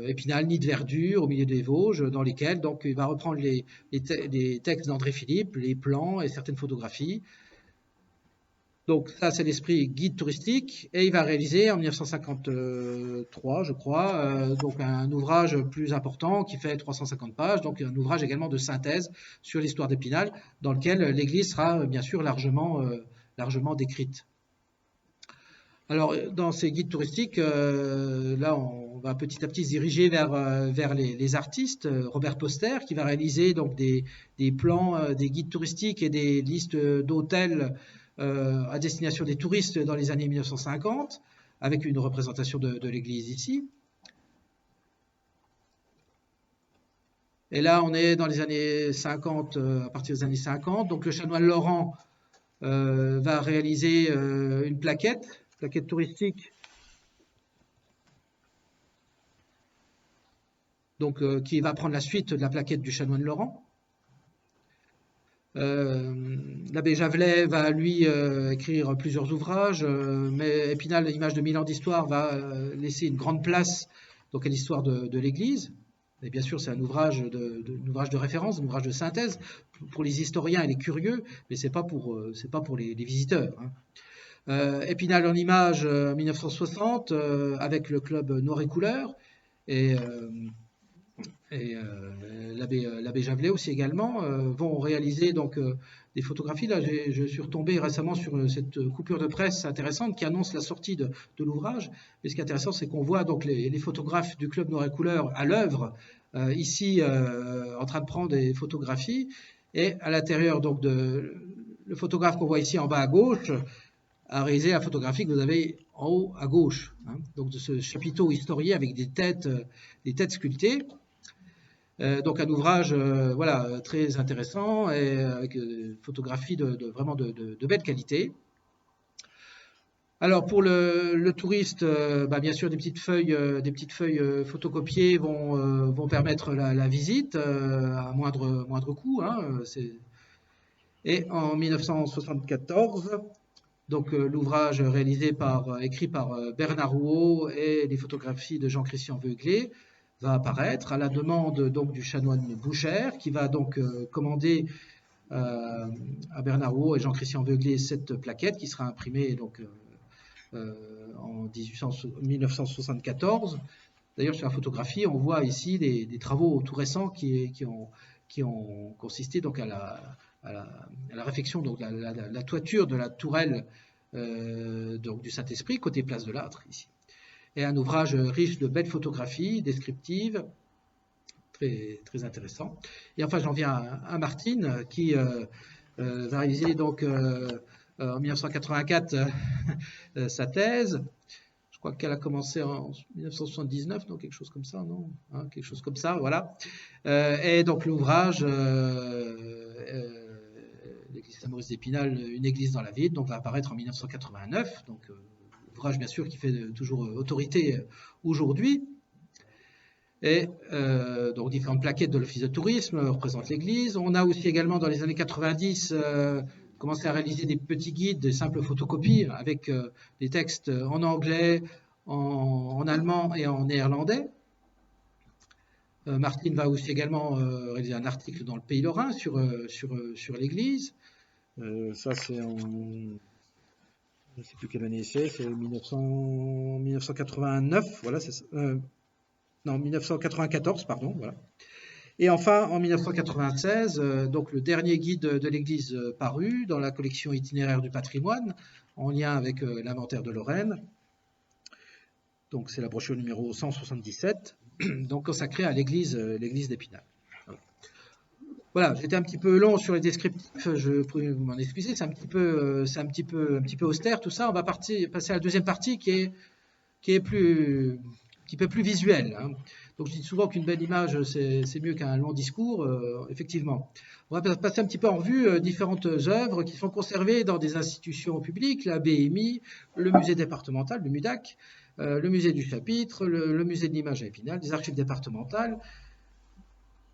Épinal, nid de verdure au milieu des Vosges, dans lesquels donc il va reprendre les textes d'André Philippe, les plans et certaines photographies. Donc ça, c'est l'esprit guide touristique, et il va réaliser en 1953, je crois, donc un ouvrage plus important qui fait 350 pages, donc un ouvrage également de synthèse sur l'histoire d'Épinal, dans lequel l'église sera bien sûr largement décrite. Alors dans ces guides touristiques, là on va petit à petit se diriger vers les artistes. Robert Poster qui va réaliser donc des plans, des guides touristiques et des listes d'hôtels à destination des touristes dans les années 1950, avec une représentation de l'église ici. Et là, on est dans les années 50, à partir des années 50. Donc, le chanoine Laurent va réaliser une plaquette touristique, donc qui va prendre la suite de la plaquette du chanoine Laurent. L'abbé Javelet va lui écrire plusieurs ouvrages, mais Épinal, l'image de 1000 ans d'histoire, va laisser une grande place donc à l'histoire de l'Église. Et bien sûr, c'est un ouvrage de référence, un ouvrage de synthèse pour les historiens et les curieux, mais c'est pas pour les visiteurs. Hein. Épinal en image 1960 avec le club Noir et Couleur et l'abbé Javelet aussi également vont réaliser donc des photographies. Là, je suis retombé récemment sur cette coupure de presse intéressante qui annonce la sortie de l'ouvrage. Mais ce qui est intéressant, c'est qu'on voit donc les photographes du club Noir et Couleur à l'œuvre, ici en train de prendre des photographies, et à l'intérieur donc le photographe qu'on voit ici en bas à gauche a réalisé la photographie que vous avez en haut à gauche, hein, donc de ce chapiteau historié avec des têtes sculptées. Donc un ouvrage voilà, très intéressant et avec photographie vraiment de belle qualité. Alors pour le touriste, bien sûr des petites feuilles photocopiées vont permettre la visite à moindre coût, hein, et en 1974, donc l'ouvrage écrit par Bernard Rouault et les photographies de Jean-Christian Veuglé va apparaître à la demande donc du chanoine Boucher, qui va donc commander à Bernard Rouault et Jean-Christian Veuglé cette plaquette qui sera imprimée donc en 1974. D'ailleurs, sur la photographie, on voit ici des travaux tout récents qui ont consisté donc à la réfection, donc la toiture de la tourelle donc du Saint-Esprit, côté place de l'Âtre, ici. Et un ouvrage riche de belles photographies descriptives, très, très intéressant. Et enfin, j'en viens à Martine, qui va réaliser donc en 1984 sa thèse. Je crois qu'elle a commencé en 1979, donc quelque chose comme ça, non, hein, quelque chose comme ça, voilà. Et donc l'ouvrage, l'église Saint-Maurice d'Épinal, une église dans la ville, donc va apparaître en 1989. Donc ouvrage bien sûr qui fait toujours autorité aujourd'hui. Et donc différentes plaquettes de l'Office de tourisme représentent l'église. On a aussi également dans les années 90 commencé à réaliser des petits guides, des simples photocopies avec des textes en anglais, en allemand et en néerlandais. Martine va aussi également réaliser un article dans le Pays Lorrain sur l'église. Ça c'est en... Je ne sais plus quelle année c'est 1989, voilà, non, 1994, pardon, voilà. Et enfin, en 1996, donc le dernier guide de l'Église paru dans la collection itinéraire du patrimoine, en lien avec l'inventaire de Lorraine. Donc c'est la brochure numéro 177, donc consacrée à l'Église d'Épinal. Voilà, j'étais un petit peu long sur les descriptifs, je pourrais vous m'en excuser, c'est un petit peu austère tout ça. On va passer à la deuxième partie qui est un petit peu plus visuelle, hein. Donc je dis souvent qu'une belle image c'est mieux qu'un long discours, effectivement. On va passer un petit peu en revue différentes œuvres qui sont conservées dans des institutions publiques, la BMI, le musée départemental, le MUDAC, le musée du chapitre, le musée de l'image à Épinal, des archives départementales,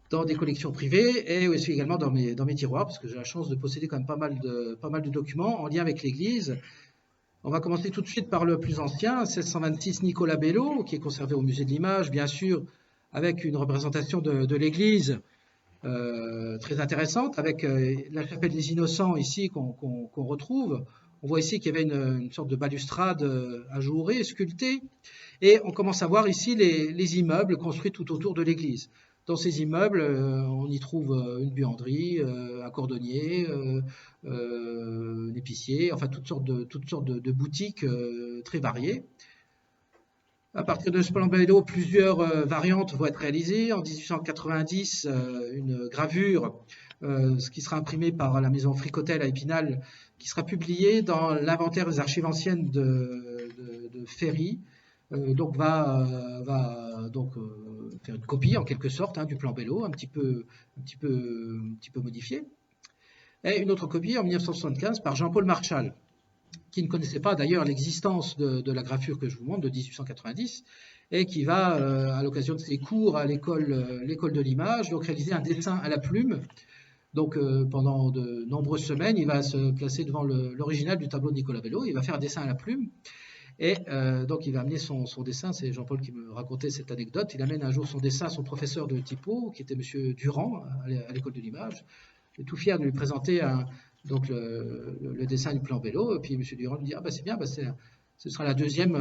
dans des collections privées et aussi également dans mes tiroirs, parce que j'ai la chance de posséder quand même pas mal de documents en lien avec l'Église. On va commencer tout de suite par le plus ancien, 1626 Nicolas Bello, qui est conservé au musée de l'image, bien sûr, avec une représentation de l'Église très intéressante, avec la chapelle des Innocents ici qu'on retrouve. On voit ici qu'il y avait une sorte de balustrade ajourée, sculptée, et on commence à voir ici les immeubles construits tout autour de l'église. Dans ces immeubles, on y trouve une buanderie, un cordonnier, un épicier, enfin toutes sortes de boutiques très variées. À partir de ce plan Bello, plusieurs variantes vont être réalisées. En 1890, une gravure, ce qui sera imprimé par la maison Fricotel à Épinal, qui sera publiée dans l'inventaire des archives anciennes de Ferry. Donc va faire une copie en quelque sorte du plan Bello, un petit peu modifié. Et une autre copie en 1975 par Jean-Paul Marchal, qui ne connaissait pas d'ailleurs l'existence de la gravure que je vous montre de 1890, et qui va, à l'occasion de ses cours à l'école de l'image, donc réaliser un dessin à la plume. Donc pendant de nombreuses semaines, il va se placer devant l'original du tableau de Nicolas Bello, il va faire un dessin à la plume. Et donc il va amener son dessin, c'est Jean-Paul qui me racontait cette anecdote, il amène un jour son dessin à son professeur de typo, qui était M. Durand, à l'école de l'image, tout fier de lui présenter donc le dessin du plan Bello, et puis M. Durand lui dit « Ah ben c'est bien, ce sera la deuxième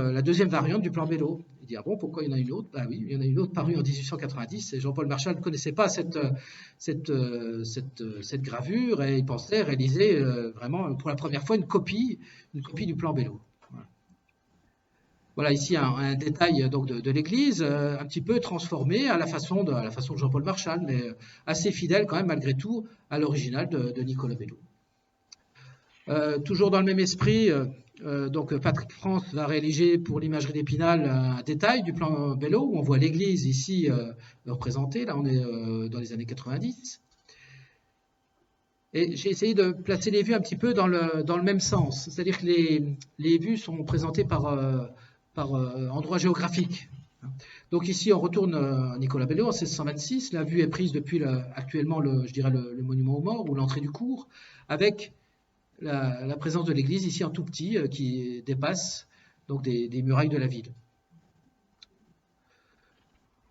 variante du plan Bello ». Il dit « Ah bon, pourquoi il y en a une autre ?» Ben oui, il y en a une autre parue en 1890, et Jean-Paul Marchal ne connaissait pas cette gravure, et il pensait réaliser vraiment pour la première fois une copie du plan Bello. Voilà ici un détail donc de l'église, un petit peu transformé à la façon de Jean-Paul Marchal, mais assez fidèle quand même malgré tout à l'original de Nicolas Bello. Toujours dans le même esprit, donc Patrick France va réaliser pour l'imagerie d'Épinal un détail du plan Bello où on voit l'église ici représentée. Là, on est dans les années 90. Et j'ai essayé de placer les vues un petit peu dans le même sens. C'est-à-dire que les vues sont présentées par endroit géographique. Donc ici, on retourne à Nicolas Bello en 1626. La vue est prise depuis actuellement, je dirais, le monument aux morts ou l'entrée du cours, avec la présence de l'église ici en tout petit qui dépasse donc des murailles de la ville.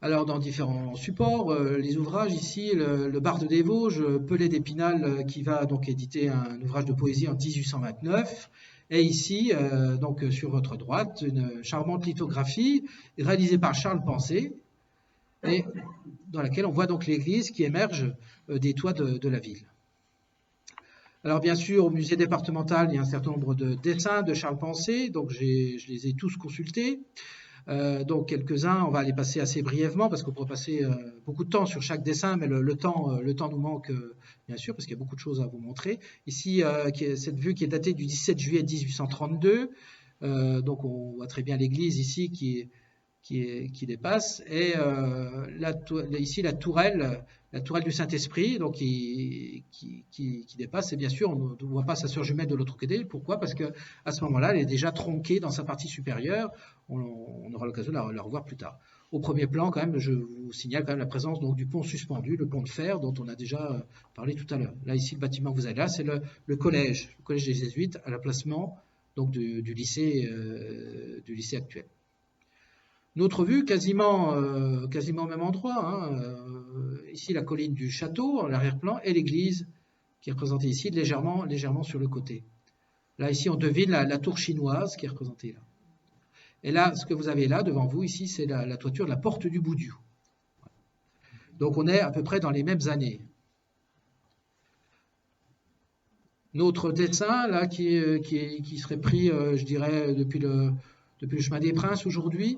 Alors dans différents supports, les ouvrages ici, le Barde des Vosges, Pelé d'Épinal qui va donc éditer un ouvrage de poésie en 1829. Et ici, donc sur votre droite, une charmante lithographie réalisée par Charles Pensée, et dans laquelle on voit donc l'église qui émerge des toits de la ville. Alors bien sûr, au musée départemental, il y a un certain nombre de dessins de Charles Pensée, donc je les ai tous consultés. Donc quelques-uns, on va les passer assez brièvement parce qu'on pourrait passer beaucoup de temps sur chaque dessin, mais le temps nous manque bien sûr parce qu'il y a beaucoup de choses à vous montrer. Ici, cette vue qui est datée du 17 juillet 1832, donc on voit très bien l'église ici qui dépasse, et ici la tourelle du Saint-Esprit, donc qui dépasse, et bien sûr on ne voit pas sa sœur jumelle de l'autre côté. Pourquoi? Parce que à ce moment-là, elle est déjà tronquée dans sa partie supérieure. On aura l'occasion de la revoir plus tard. Au premier plan, quand même, je vous signale quand même la présence donc, du pont suspendu, le pont de fer dont on a déjà parlé tout à l'heure. Là, ici, le bâtiment que vous avez là, c'est le collège des Jésuites, à l'emplacement donc du lycée actuel. Une autre vue, quasiment au même endroit, ici la colline du château en arrière-plan et l'église qui est représentée ici légèrement sur le côté. Là, ici, on devine la tour chinoise qui est représentée là. Et là, ce que vous avez là devant vous, ici, c'est la toiture de la porte du Boudiou. Donc, on est à peu près dans les mêmes années. Notre dessin, là, qui serait pris, je dirais, depuis le chemin des Princes aujourd'hui,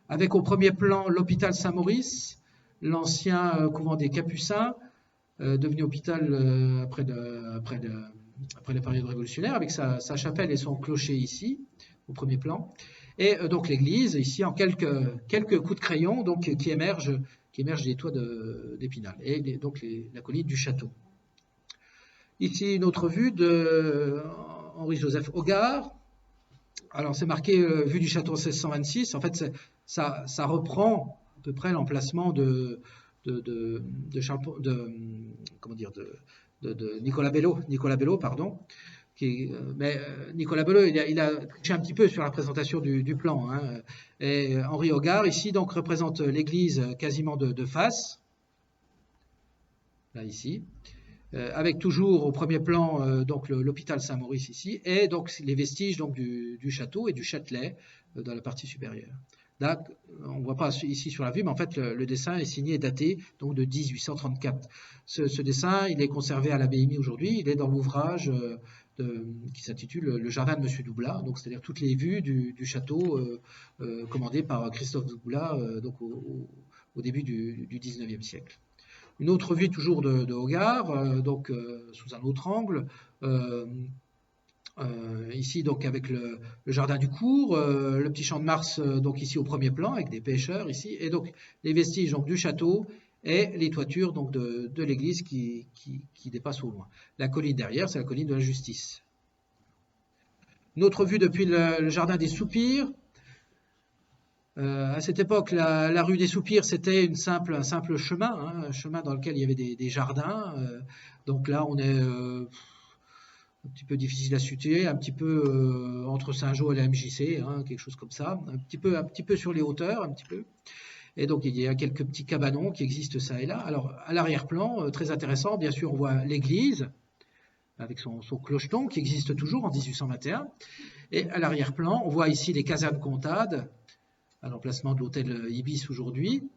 avec au premier plan l'hôpital Saint-Maurice, l'ancien couvent des Capucins, devenu hôpital après la période révolutionnaire, avec sa chapelle et son clocher ici, au premier plan. Et donc l'église, ici, en quelques coups de crayon, donc, qui émerge des toits d'Épinal, et donc la colline du château. Ici, une autre vue de Henri-Joseph Hogarth. Alors, c'est marqué vue du château 1626. En fait, ça reprend à peu près l'emplacement de Nicolas Bello, pardon. Mais Nicolas Bello, il a triché un petit peu sur la présentation du plan. Et Henri Hogarth, ici, donc, représente l'église quasiment de face. Là, ici. Avec toujours au premier plan donc l'hôpital Saint-Maurice ici, et donc les vestiges donc, du château et du Châtelet dans la partie supérieure. Là, on ne voit pas ici sur la vue, mais en fait le dessin est signé et daté donc de 1834. Ce dessin, il est conservé à l'abbaye aujourd'hui, il est dans l'ouvrage qui s'intitule Le jardin de Monsieur Doublat, donc c'est-à-dire toutes les vues du château commandé par Christophe Doublat donc au début du 19e siècle. Une autre vue toujours de Hogarth, donc sous un autre angle, ici donc avec le jardin du cours, le petit champ de Mars donc ici au premier plan avec des pêcheurs ici, et donc les vestiges donc, du château et les toitures donc, de l'église qui dépassent au loin. La colline derrière, c'est la colline de la Justice. Une autre vue depuis le jardin des Soupirs. À cette époque, la rue des Soupirs, c'était un simple chemin, un chemin dans lequel il y avait des jardins. Donc là, on est un petit peu difficile à situer, un petit peu entre Saint-Jean et la MJC, quelque chose comme ça, un petit peu sur les hauteurs, un petit peu. Et donc, il y a quelques petits cabanons qui existent ça et là. Alors, à l'arrière-plan, très intéressant, bien sûr, on voit l'église avec son clocheton qui existe toujours en 1821. Et à l'arrière-plan, on voit ici les casernes comtades, à l'emplacement de l'hôtel Ibis aujourd'hui.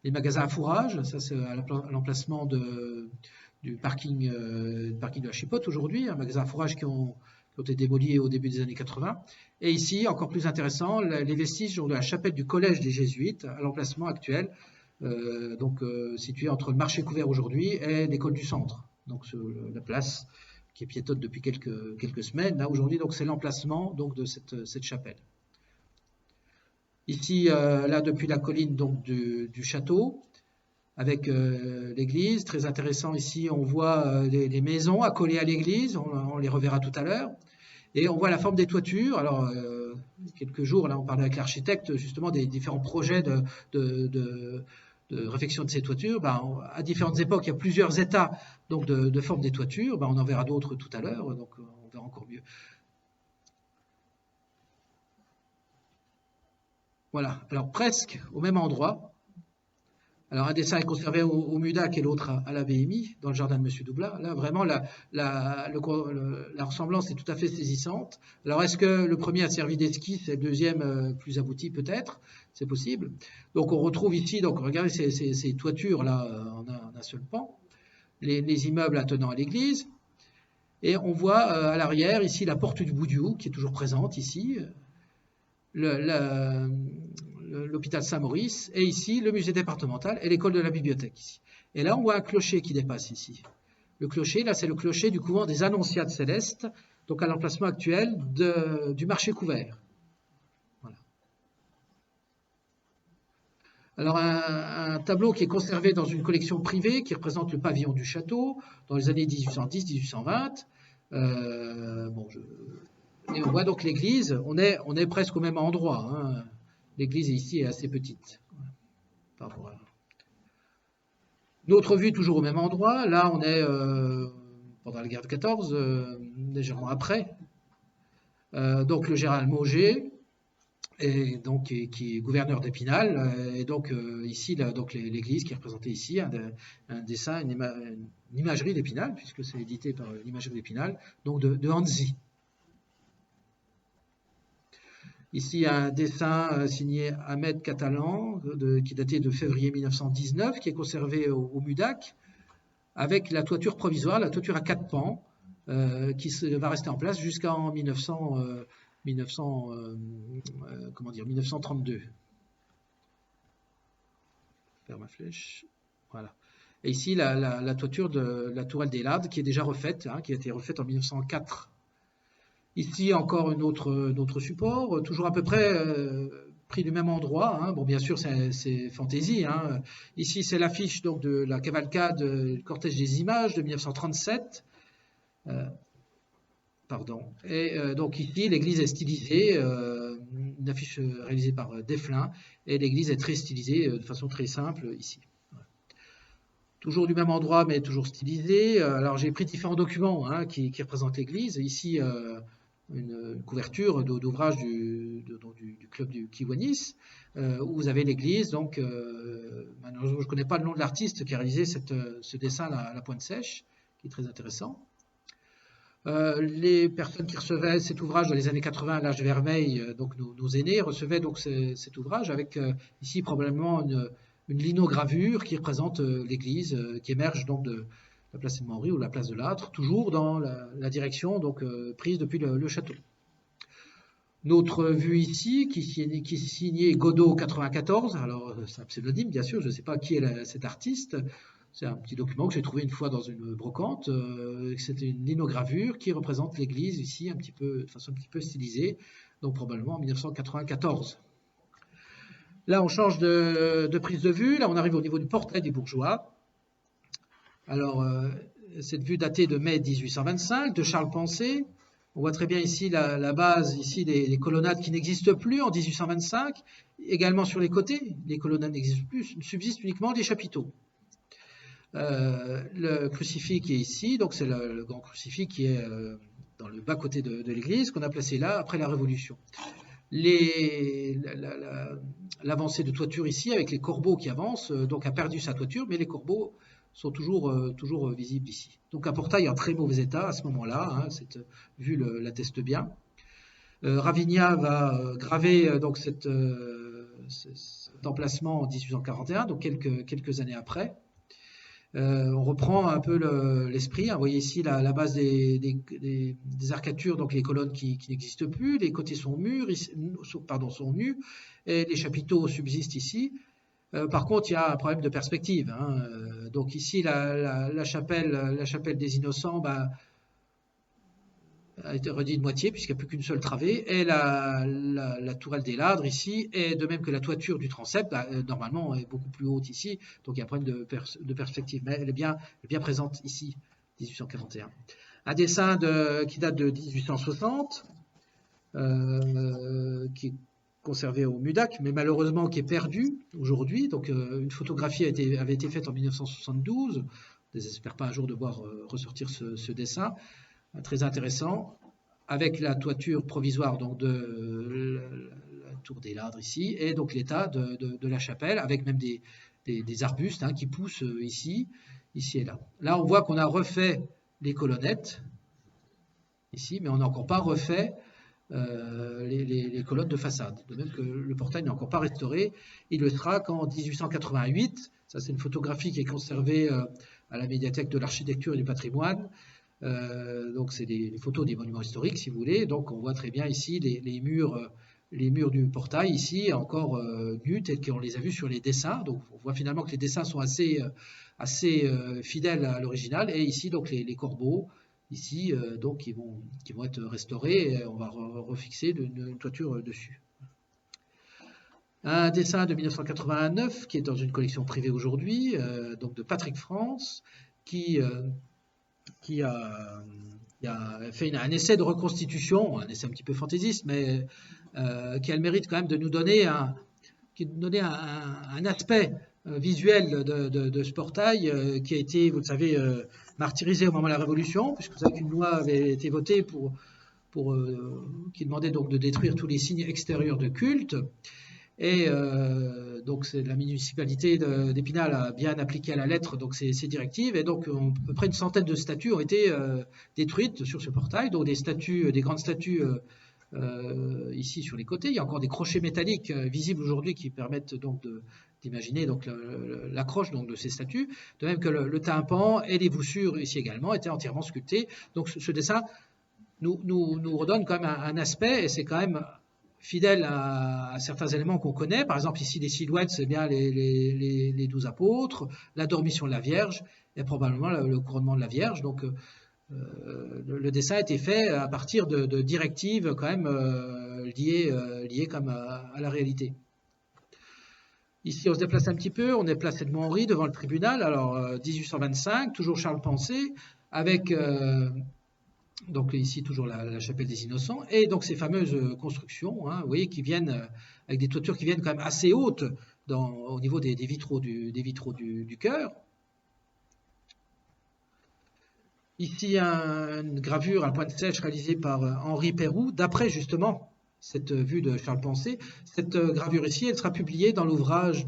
Les magasins à fourrage, ça c'est à l'emplacement du parking de la Chipote aujourd'hui, un magasin à fourrage qui ont été démolis au début des années 80. Et ici, encore plus intéressant, les vestiges de la chapelle du collège des Jésuites, à l'emplacement actuel, situé entre le marché couvert aujourd'hui et l'école du centre, donc la place qui est piétonne depuis quelques semaines. Là, aujourd'hui, donc, c'est l'emplacement donc, de cette chapelle. Ici, là, depuis la colline donc, du château, avec l'église. Très intéressant ici, on voit les maisons accolées à l'église, on les reverra tout à l'heure. Et on voit la forme des toitures. Alors, quelques jours, là, on parlait avec l'architecte justement des différents projets de réfection de ces toitures. À différentes époques, il y a plusieurs états donc, de forme des toitures. On en verra d'autres tout à l'heure, donc on verra encore mieux. Voilà, alors presque au même endroit. Alors un dessin est conservé au Mudac et l'autre à la BMI, dans le jardin de Monsieur Doublat. Là, vraiment, la ressemblance est tout à fait saisissante. Alors, est-ce que le premier a servi d'esquisse et le deuxième plus abouti peut-être? C'est possible. Donc, on retrouve ici, donc regardez ces toitures-là en un seul pan, les immeubles attenant à l'église. Et on voit à l'arrière, ici, la porte du Boudiou, qui est toujours présente ici. L'hôpital Saint-Maurice, et ici le musée départemental et l'école de la bibliothèque ici. Et là, on voit un clocher qui dépasse ici. Le clocher, là, c'est le clocher du couvent des Annonciades Célestes, donc à l'emplacement actuel du marché couvert. Voilà. Alors, un tableau qui est conservé dans une collection privée qui représente le pavillon du château dans les années 1810-1820. Et on voit donc l'église, on est presque au même endroit. Hein. L'église ici est assez petite. Notre vue toujours au même endroit. Là, on est pendant la guerre de 14, légèrement après. Donc le général Mauger, et donc, qui est gouverneur d'Épinal. Et donc ici, donc, l'église qui est représentée ici, un dessin, une imagerie d'Épinal, puisque c'est édité par l'imagerie d'Épinal, donc de Hanzi. Ici, un dessin signé Ahmed Catalan, qui datait de février 1919, qui est conservé au Mudac, avec la toiture provisoire, la toiture à 4 pans, qui va rester en place jusqu'en 1932. Faire ma flèche. Voilà. Et ici, la toiture de la tourelle des Lades, qui est déjà refaite, hein, qui a été refaite en 1904. Ici, encore un autre support, toujours à peu près pris du même endroit. Hein. Bon, bien sûr, c'est fantaisie. Hein. Ici, c'est l'affiche donc de la cavalcade du cortège des images de 1937. Et donc ici, l'église est stylisée, une affiche réalisée par Deflin, et l'église est très stylisée de façon très simple ici. Toujours du même endroit, mais toujours stylisé. Alors, j'ai pris différents documents hein, qui représentent l'église. Ici, une couverture d'ouvrage du club du Kiwanis, où vous avez l'église. Donc, malheureusement, je ne connais pas le nom de l'artiste qui a réalisé ce dessin à la pointe sèche, qui est très intéressant. Les personnes qui recevaient cet ouvrage dans les années 80 à l'âge vermeil, donc nos aînés, recevaient donc cet ouvrage avec ici probablement une linogravure qui représente l'église qui émerge donc de la place Saint-Henri ou la place de l'Âtre, toujours dans la direction donc, prise depuis le château. Notre vue ici, qui est signée Godot 94, alors c'est un pseudonyme bien sûr, je ne sais pas qui est cet artiste, c'est un petit document que j'ai trouvé une fois dans une brocante, c'était une linogravure qui représente l'église ici de façon un petit peu stylisée, donc probablement en 1994. Là on change de prise de vue, là on arrive au niveau du portrait des bourgeois. Alors, cette vue datée de mai 1825, de Charles Pensée. On voit très bien ici la base, ici les colonnades qui n'existent plus en 1825. Également sur les côtés, les colonnades n'existent plus, subsistent uniquement des chapiteaux. Le crucifix qui est ici, donc c'est le grand crucifix qui est dans le bas-côté de l'église, qu'on a placé là après la Révolution. L'avancée de toiture ici, avec les corbeaux qui avancent, donc a perdu sa toiture, mais les corbeaux sont toujours visibles ici. Donc un portail en très mauvais état à ce moment-là, hein, cette vue l'atteste bien. Ravinia va graver donc cet emplacement en 1841, donc quelques années après. On reprend un peu l'esprit. Vous voyez ici la base des arcatures, donc les colonnes qui n'existent plus, les côtés sont nus, et les chapiteaux subsistent ici. Par contre, il y a un problème de perspective. Hein. Donc ici, la chapelle des Innocents, a été redit de moitié puisqu'il n'y a plus qu'une seule travée, et la tourelle des Ladres ici, et de même que la toiture du transept, normalement est beaucoup plus haute ici, donc il y a un problème de perspective, mais elle est bien présente ici, 1841. Un dessin qui date de 1860, qui est conservé au MUDAC, mais malheureusement qui est perdu aujourd'hui. Donc une photographie avait été faite en 1972. On ne désespère pas un jour de voir ressortir ce dessin, très intéressant, avec la toiture provisoire donc de la tour des Ladres ici, et donc l'état de la chapelle, avec même des arbustes qui poussent ici et là. Là, on voit qu'on a refait les colonnettes, ici, mais on n'a encore pas refait les colonnes de façade. De même que le portail n'est encore pas restauré. Il le sera qu'en 1888. Ça, c'est une photographie qui est conservée à la médiathèque de l'architecture et du patrimoine. Donc, c'est des photos des monuments historiques, si vous voulez. Donc, on voit très bien ici les murs du portail, ici, encore nus, tels qu'on les a vus sur les dessins. Donc, on voit finalement que les dessins sont assez fidèles à l'original. Et ici, donc, les corbeaux, ici, donc, qui vont être restaurés, et on va refixer une toiture dessus. Un dessin de 1989 qui est dans une collection privée aujourd'hui, donc de Patrick France, qui a fait un essai de reconstitution, un essai un petit peu fantaisiste, mais qui a le mérite quand même de nous donner un aspect visuel de ce portail qui a été, vous le savez, martyrisé au moment de la Révolution, puisque vous savez qu'une loi avait été votée qui demandait donc de détruire tous les signes extérieurs de culte. Et donc la municipalité d'Épinal a bien appliqué à la lettre donc ces directives, et donc à peu près une centaine de statues ont été détruites sur ce portail, donc des grandes statues ici sur les côtés. Il y a encore des crochets métalliques visibles aujourd'hui qui permettent donc d'imaginer donc l'accroche donc de ces statues, de même que le tympan et les voussures ici également étaient entièrement sculptés. Donc ce dessin nous redonne quand même un aspect, et c'est quand même fidèle à certains éléments qu'on connaît. Par exemple, ici, les silhouettes, c'est bien les 12 apôtres, la dormition de la Vierge et probablement le couronnement de la Vierge. Donc, le dessin a été fait à partir de directives quand même liées comme à la réalité. Ici, on se déplace un petit peu, on est place Edmond-Henri devant le tribunal. Alors, 1825, toujours Charles Pensée, avec... donc ici toujours la chapelle des Innocents, et donc ces fameuses constructions, vous voyez, qui viennent avec des toitures qui viennent quand même assez hautes au niveau des vitraux du chœur. Ici une gravure, un point de sèche réalisé par Henri Perroux, d'après justement cette vue de Charles Pensée. Cette gravure ici, elle sera publiée dans l'ouvrage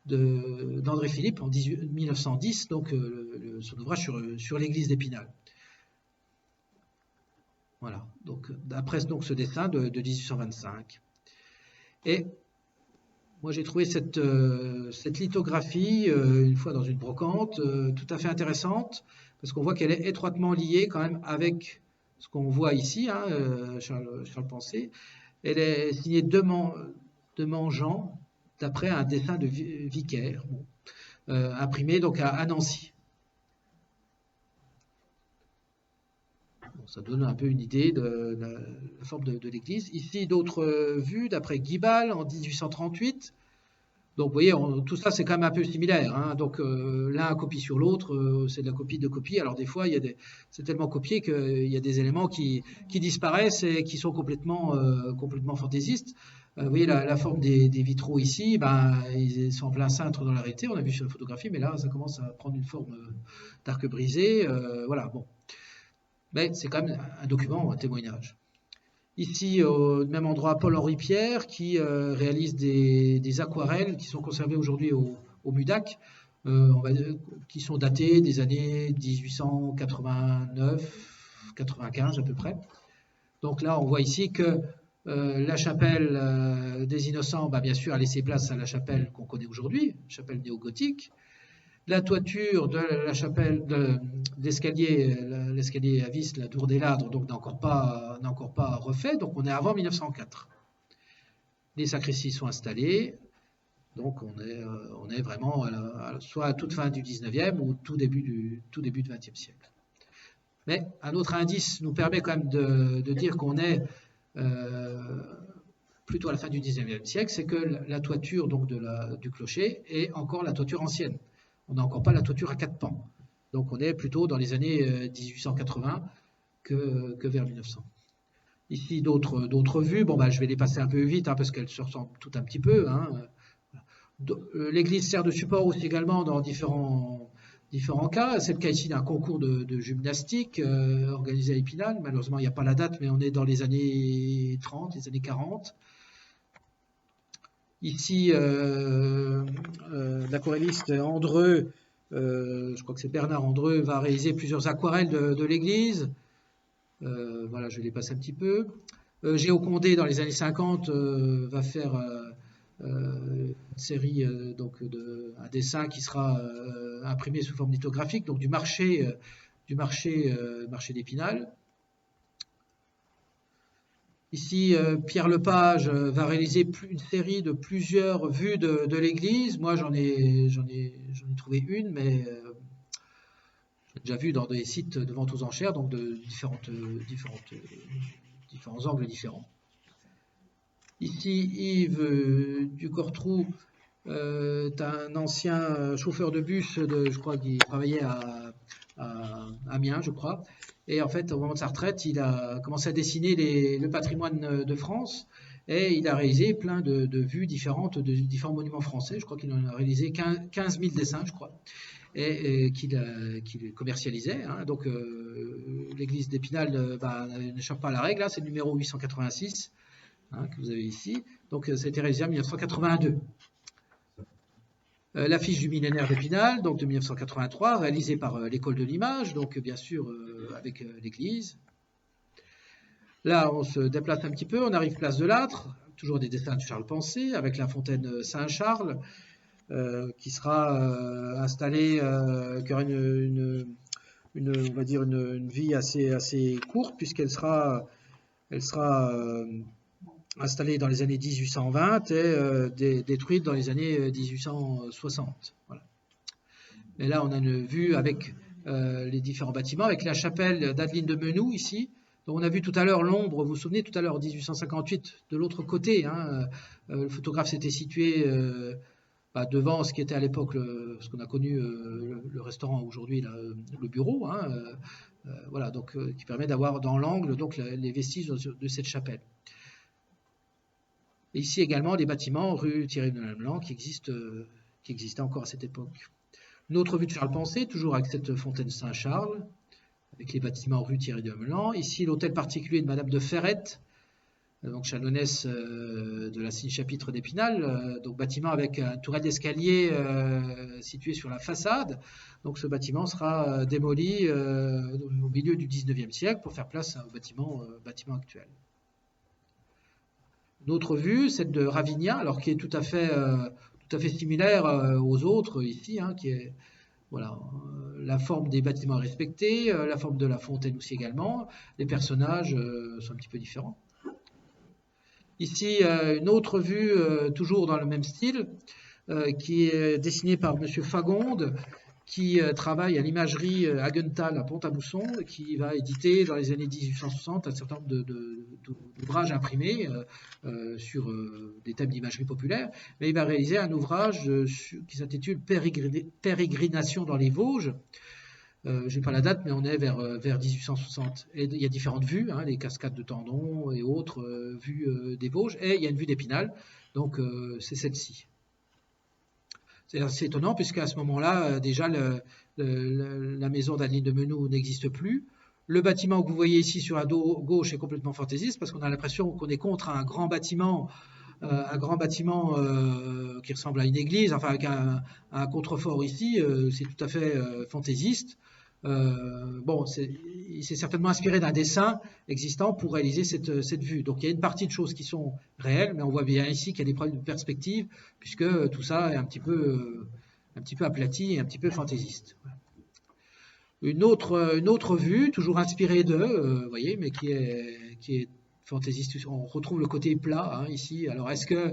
d'André Philippe en 1910, donc son ouvrage sur l'église d'Épinal. Voilà, donc d'après ce dessin de 1825. Et moi j'ai trouvé cette lithographie, une fois dans une brocante, tout à fait intéressante, parce qu'on voit qu'elle est étroitement liée quand même avec ce qu'on voit ici, Charles Pensée. Elle est signée Demangeant, d'après un dessin de Vicaire, imprimé donc à Nancy. Ça donne un peu une idée de la forme de l'église. Ici, d'autres vues d'après Guibal en 1838. Donc, vous voyez, tout ça, c'est quand même un peu similaire. Donc, l'un copie sur l'autre, c'est de la copie de copie. Alors, des fois, c'est tellement copié qu'il y a des éléments qui disparaissent et qui sont complètement fantaisistes. Vous voyez, la forme des vitraux ici, ils sont en plein cintre dans la réalité. On a vu sur la photographie, mais là, ça commence à prendre une forme d'arc brisé. Voilà, bon. Mais c'est quand même un document, un témoignage. Ici, au même endroit, Paul-Henri Pierre, qui réalise des aquarelles qui sont conservées aujourd'hui au MUDAC, qui sont datées des années 1889-95 à peu près. Donc là, on voit ici que la chapelle des Innocents, bien sûr, a laissé place à la chapelle qu'on connaît aujourd'hui, chapelle néo-gothique. La toiture de la chapelle, l'escalier à vis, la tour des Ladres, donc n'a encore pas refait, donc on est avant 1904. Les sacristies sont installées, donc on est vraiment soit à toute fin du 19e ou tout début du 20e siècle. Mais un autre indice nous permet quand même de dire qu'on est plutôt à la fin du 19e siècle, c'est que la toiture donc, du clocher est encore la toiture ancienne. On n'a encore pas la toiture à 4 pans. Donc on est plutôt dans les années 1880 que vers 1900. Ici, d'autres vues. Bon, je vais les passer un peu vite parce qu'elles se ressemblent toutes un petit peu. L'église sert de support aussi également dans différents cas. C'est le cas ici d'un concours de gymnastique organisé à Épinal. Malheureusement, il n'y a pas la date, mais on est dans les années 30, les années 40. Ici, l'aquarelliste Andreu, je crois que c'est Bernard Andreu, va réaliser plusieurs aquarelles de l'église. Voilà, je vais les passer un petit peu. Géo Condé, dans les années 50, va faire une série, un dessin qui sera imprimé sous forme lithographique, donc du marché d'Épinal. Ici, Pierre Lepage va réaliser une série de plusieurs vues de l'église. Moi, j'en ai trouvé une, mais j'ai déjà vu dans des sites de vente aux enchères, donc de différents angles différents. Ici, Yves Ducortrou est un ancien chauffeur de bus, je crois qu'il travaillait à Amiens, je crois. Et en fait, au moment de sa retraite, il a commencé à dessiner le patrimoine de France et il a réalisé plein de vues différentes de différents monuments français. Je crois qu'il en a réalisé 15 000 dessins, je crois, et qu'il commercialisait. Donc, l'église d'Épinal n'échappe pas à la règle. C'est le numéro 886 que vous avez ici. Donc, ça a été réalisé en 1982. L'affiche du millénaire d'Épinal, donc de 1983, réalisée par l'école de l'image, donc bien sûr avec l'église. Là, on se déplace un petit peu, on arrive place de Lattre, toujours des dessins de Charles Pensée, avec la fontaine Saint-Charles, qui sera installée, qui aura on va dire une vie assez courte, puisqu'elle sera installée dans les années 1820 et détruite dans les années 1860. Voilà. Et là, on a une vue avec les différents bâtiments, avec la chapelle d'Adeline de Menou ici. Donc, on a vu tout à l'heure l'ombre, vous vous souvenez, tout à l'heure, 1858, de l'autre côté. Le photographe s'était situé devant ce qui était à l'époque, ce qu'on a connu, le restaurant aujourd'hui, le bureau. Voilà, donc qui permet d'avoir dans l'angle les vestiges de cette chapelle. Et ici également des bâtiments rue Thierry de Lallement qui existaient encore à cette époque. Une autre vue de Charles Pensée, toujours avec cette fontaine Saint-Charles, avec les bâtiments rue Thierry de Lallement. Ici l'hôtel particulier de Madame de Ferrette, donc chanoinesse de la Signe-Chapitre d'Épinal, donc bâtiment avec une tourelle d'escalier située sur la façade. Donc ce bâtiment sera démoli au milieu du 19e siècle pour faire place au bâtiment actuel. Une autre vue, celle de Ravinia, alors qui est tout à fait similaire aux autres ici, qui est la forme des bâtiments respectés, la forme de la fontaine aussi également. Les personnages sont un petit peu différents. Ici, une autre vue, toujours dans le même style, qui est dessinée par M. Fagonde, qui travaille à l'imagerie Hagenthal à Pont-à-Mousson, qui va éditer dans les années 1860 un certain nombre d'ouvrages imprimés sur des thèmes d'imagerie populaire. Mais il va réaliser un ouvrage qui s'intitule Pérégrination dans les Vosges. Je n'ai pas la date, mais on est vers 1860. Et il y a différentes vues, les cascades de Tendon et autres vues des Vosges. Et il y a une vue d'Épinal, donc c'est celle-ci. C'est assez étonnant puisqu'à ce moment-là, déjà, la maison d'Adeline de Menou n'existe plus. Le bâtiment que vous voyez ici sur la gauche est complètement fantaisiste parce qu'on a l'impression qu'on est contre un grand bâtiment qui ressemble à une église, enfin avec un contrefort ici, c'est tout à fait fantaisiste. Il s'est certainement inspiré d'un dessin existant pour réaliser cette vue. Donc il y a une partie de choses qui sont réelles, mais on voit bien ici qu'il y a des problèmes de perspective, puisque tout ça est un petit peu aplati et un petit peu fantaisiste. Une autre vue, toujours inspirée vous voyez, mais qui est fantaisiste. On retrouve le côté plat ici. Alors est-ce que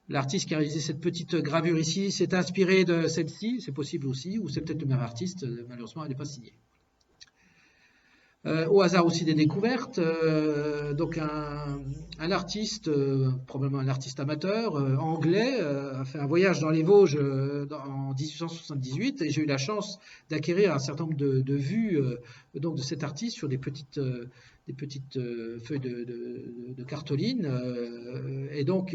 l'artiste qui a réalisé cette petite gravure ici s'est inspiré de celle-ci? C'est possible aussi, ou c'est peut-être le même artiste, malheureusement elle n'est pas signée. Au hasard aussi des découvertes, donc un artiste, probablement un artiste amateur, anglais, a fait un voyage dans les Vosges en 1878 et j'ai eu la chance d'acquérir un certain nombre de vues donc de cet artiste sur des petites feuilles de cartoline. Et donc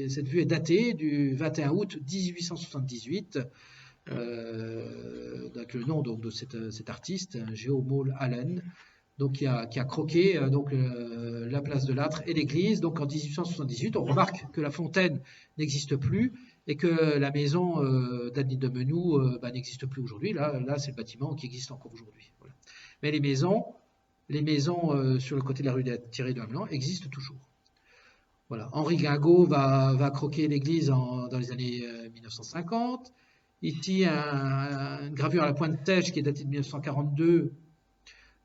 cette vue est datée du 21 août 1878. Donc le nom donc, de cet artiste, Geoffrey Allen, donc, qui a croqué la place de Lattre et l'église. Donc en 1878, on remarque que la fontaine n'existe plus et que la maison d'Annie de Menou n'existe plus aujourd'hui. Là c'est le bâtiment qui existe encore aujourd'hui. Voilà. Mais les maisons sur le côté de la rue Thierry de Hamelin existent toujours. Voilà. Henri Guingaud va croquer l'église dans les années 1950. Ici, une gravure à la pointe Tèche qui est datée de 1942,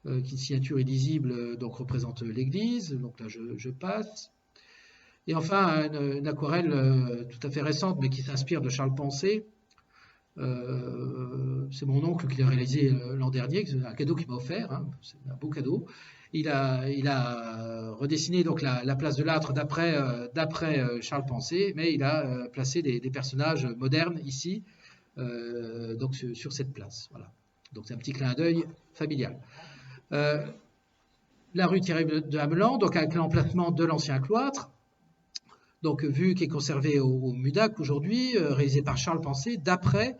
qui est une signature illisible, donc représente l'église. Donc là, je passe. Et enfin, une aquarelle tout à fait récente, mais qui s'inspire de Charles Pensée. C'est mon oncle qui l'a réalisé l'an dernier, c'est un cadeau qu'il m'a offert, hein, c'est un beau cadeau. Il a redessiné donc la place de Lattre d'après Charles Pensée, mais il a placé des personnages modernes ici, donc sur cette place. Voilà. Donc c'est un petit clin d'œil familial. La rue Thierry de Hamelin, donc avec l'emplacement de l'ancien cloître, donc vue qui est conservée au MUDAC aujourd'hui, réalisée par Charles Pensée, d'après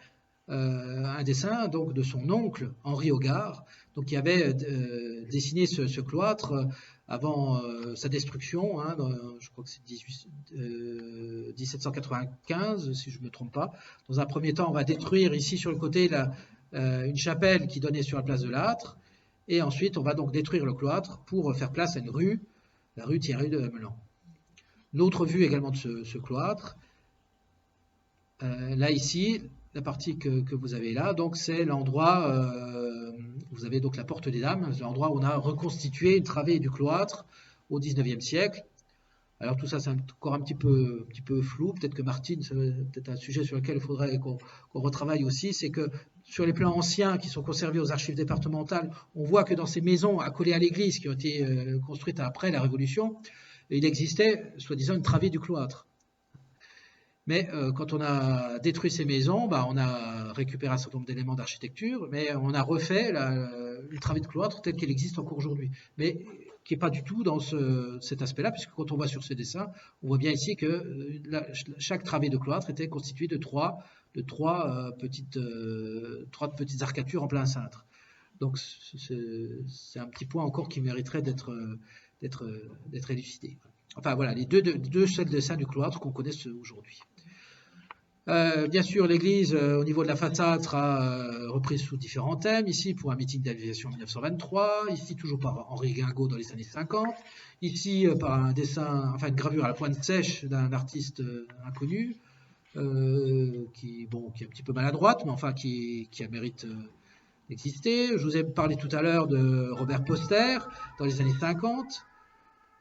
un dessin donc de son oncle Henri Hogarth, donc qui avait dessiné ce cloître avant sa destruction, hein, je crois que c'est 1795 si je ne me trompe pas. Dans un premier temps, on va détruire ici sur le côté une chapelle qui donnait sur la place de Lattre, et ensuite on va donc détruire le cloître pour faire place à une rue, la rue Thierry de Hamelin. Une autre vue également de ce cloître. Là ici, la partie que vous avez là, donc c'est l'endroit, vous avez donc la porte des Dames, c'est l'endroit où on a reconstitué une travée du cloître au 19e siècle. Alors tout ça c'est encore un petit peu flou, peut-être que Martine, c'est peut-être un sujet sur lequel il faudrait qu'on retravaille aussi, c'est que sur les plans anciens qui sont conservés aux archives départementales, on voit que dans ces maisons accolées à l'église qui ont été construites après la Révolution, il existait, soi-disant, une travée du cloître. Mais quand on a détruit ces maisons, on a récupéré un certain nombre d'éléments d'architecture, mais on a refait une travée de cloître telle qu'elle existe encore aujourd'hui. Mais qui n'est pas du tout dans cet aspect-là, puisque quand on voit sur ce dessin, on voit bien ici que chaque travée de cloître était constituée de trois petites arcatures en plein cintre. Donc c'est un petit point encore qui mériterait d'être élucidé. Enfin voilà, les deux seuls dessins du cloître qu'on connaisse aujourd'hui. Bien sûr, l'église, au niveau de la façade, sera reprise sous différents thèmes. Ici, pour un meeting d'aviation en 1923. Ici, toujours par Henri Guingaud dans les années 50. Ici, par un dessin, enfin une gravure à la pointe sèche d'un artiste inconnu, qui est un petit peu maladroite, mais enfin qui a mérite d'exister. Je vous ai parlé tout à l'heure de Robert Poster dans les années 50.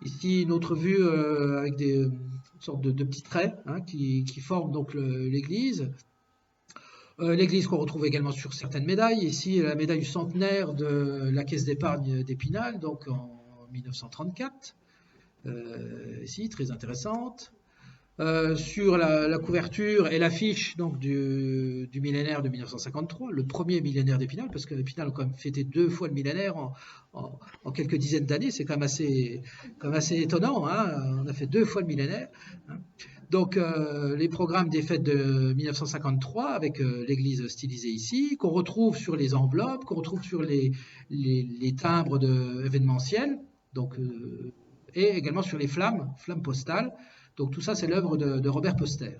Ici, une autre vue avec une sorte de petits traits, hein, qui forment donc l'église. L'église qu'on retrouve également sur certaines médailles. Ici, la médaille du centenaire de la Caisse d'épargne d'Épinal, donc en 1934. Ici, très intéressante. Sur la couverture et l'affiche donc du millénaire de 1953, le premier millénaire d'Épinal, parce qu'Épinal a quand même fêté 2 fois le millénaire en quelques dizaines d'années, c'est quand même assez étonnant, hein, on a fait 2 fois le millénaire. Hein. Donc les programmes des fêtes de 1953 avec l'église stylisée ici, qu'on retrouve sur les enveloppes, qu'on retrouve sur les timbres événementiels, donc, et également sur les flammes postales. Donc tout ça, c'est l'œuvre de Robert Poster.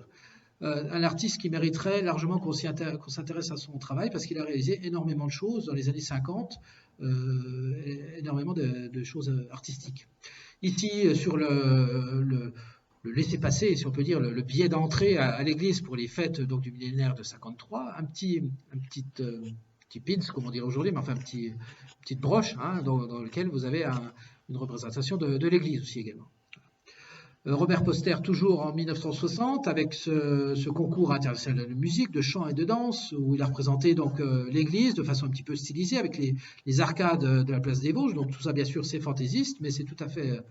Un artiste qui mériterait largement qu'on s'intéresse à son travail parce qu'il a réalisé énormément de choses dans les années 50, énormément de choses artistiques. Ici, sur le laissez-passer, si on peut dire, le billet d'entrée à l'église pour les fêtes donc, du millénaire de 53, un petit pins, comme on dirait aujourd'hui, mais enfin une petite broche, hein, dans lequel vous avez une représentation de l'église aussi également. Robert Poster, toujours en 1960, avec ce concours international de musique, de chant et de danse, où il a représenté donc l'église de façon un petit peu stylisée, avec les arcades de la place des Vosges. Donc tout ça, bien sûr, c'est fantaisiste, mais c'est tout à fait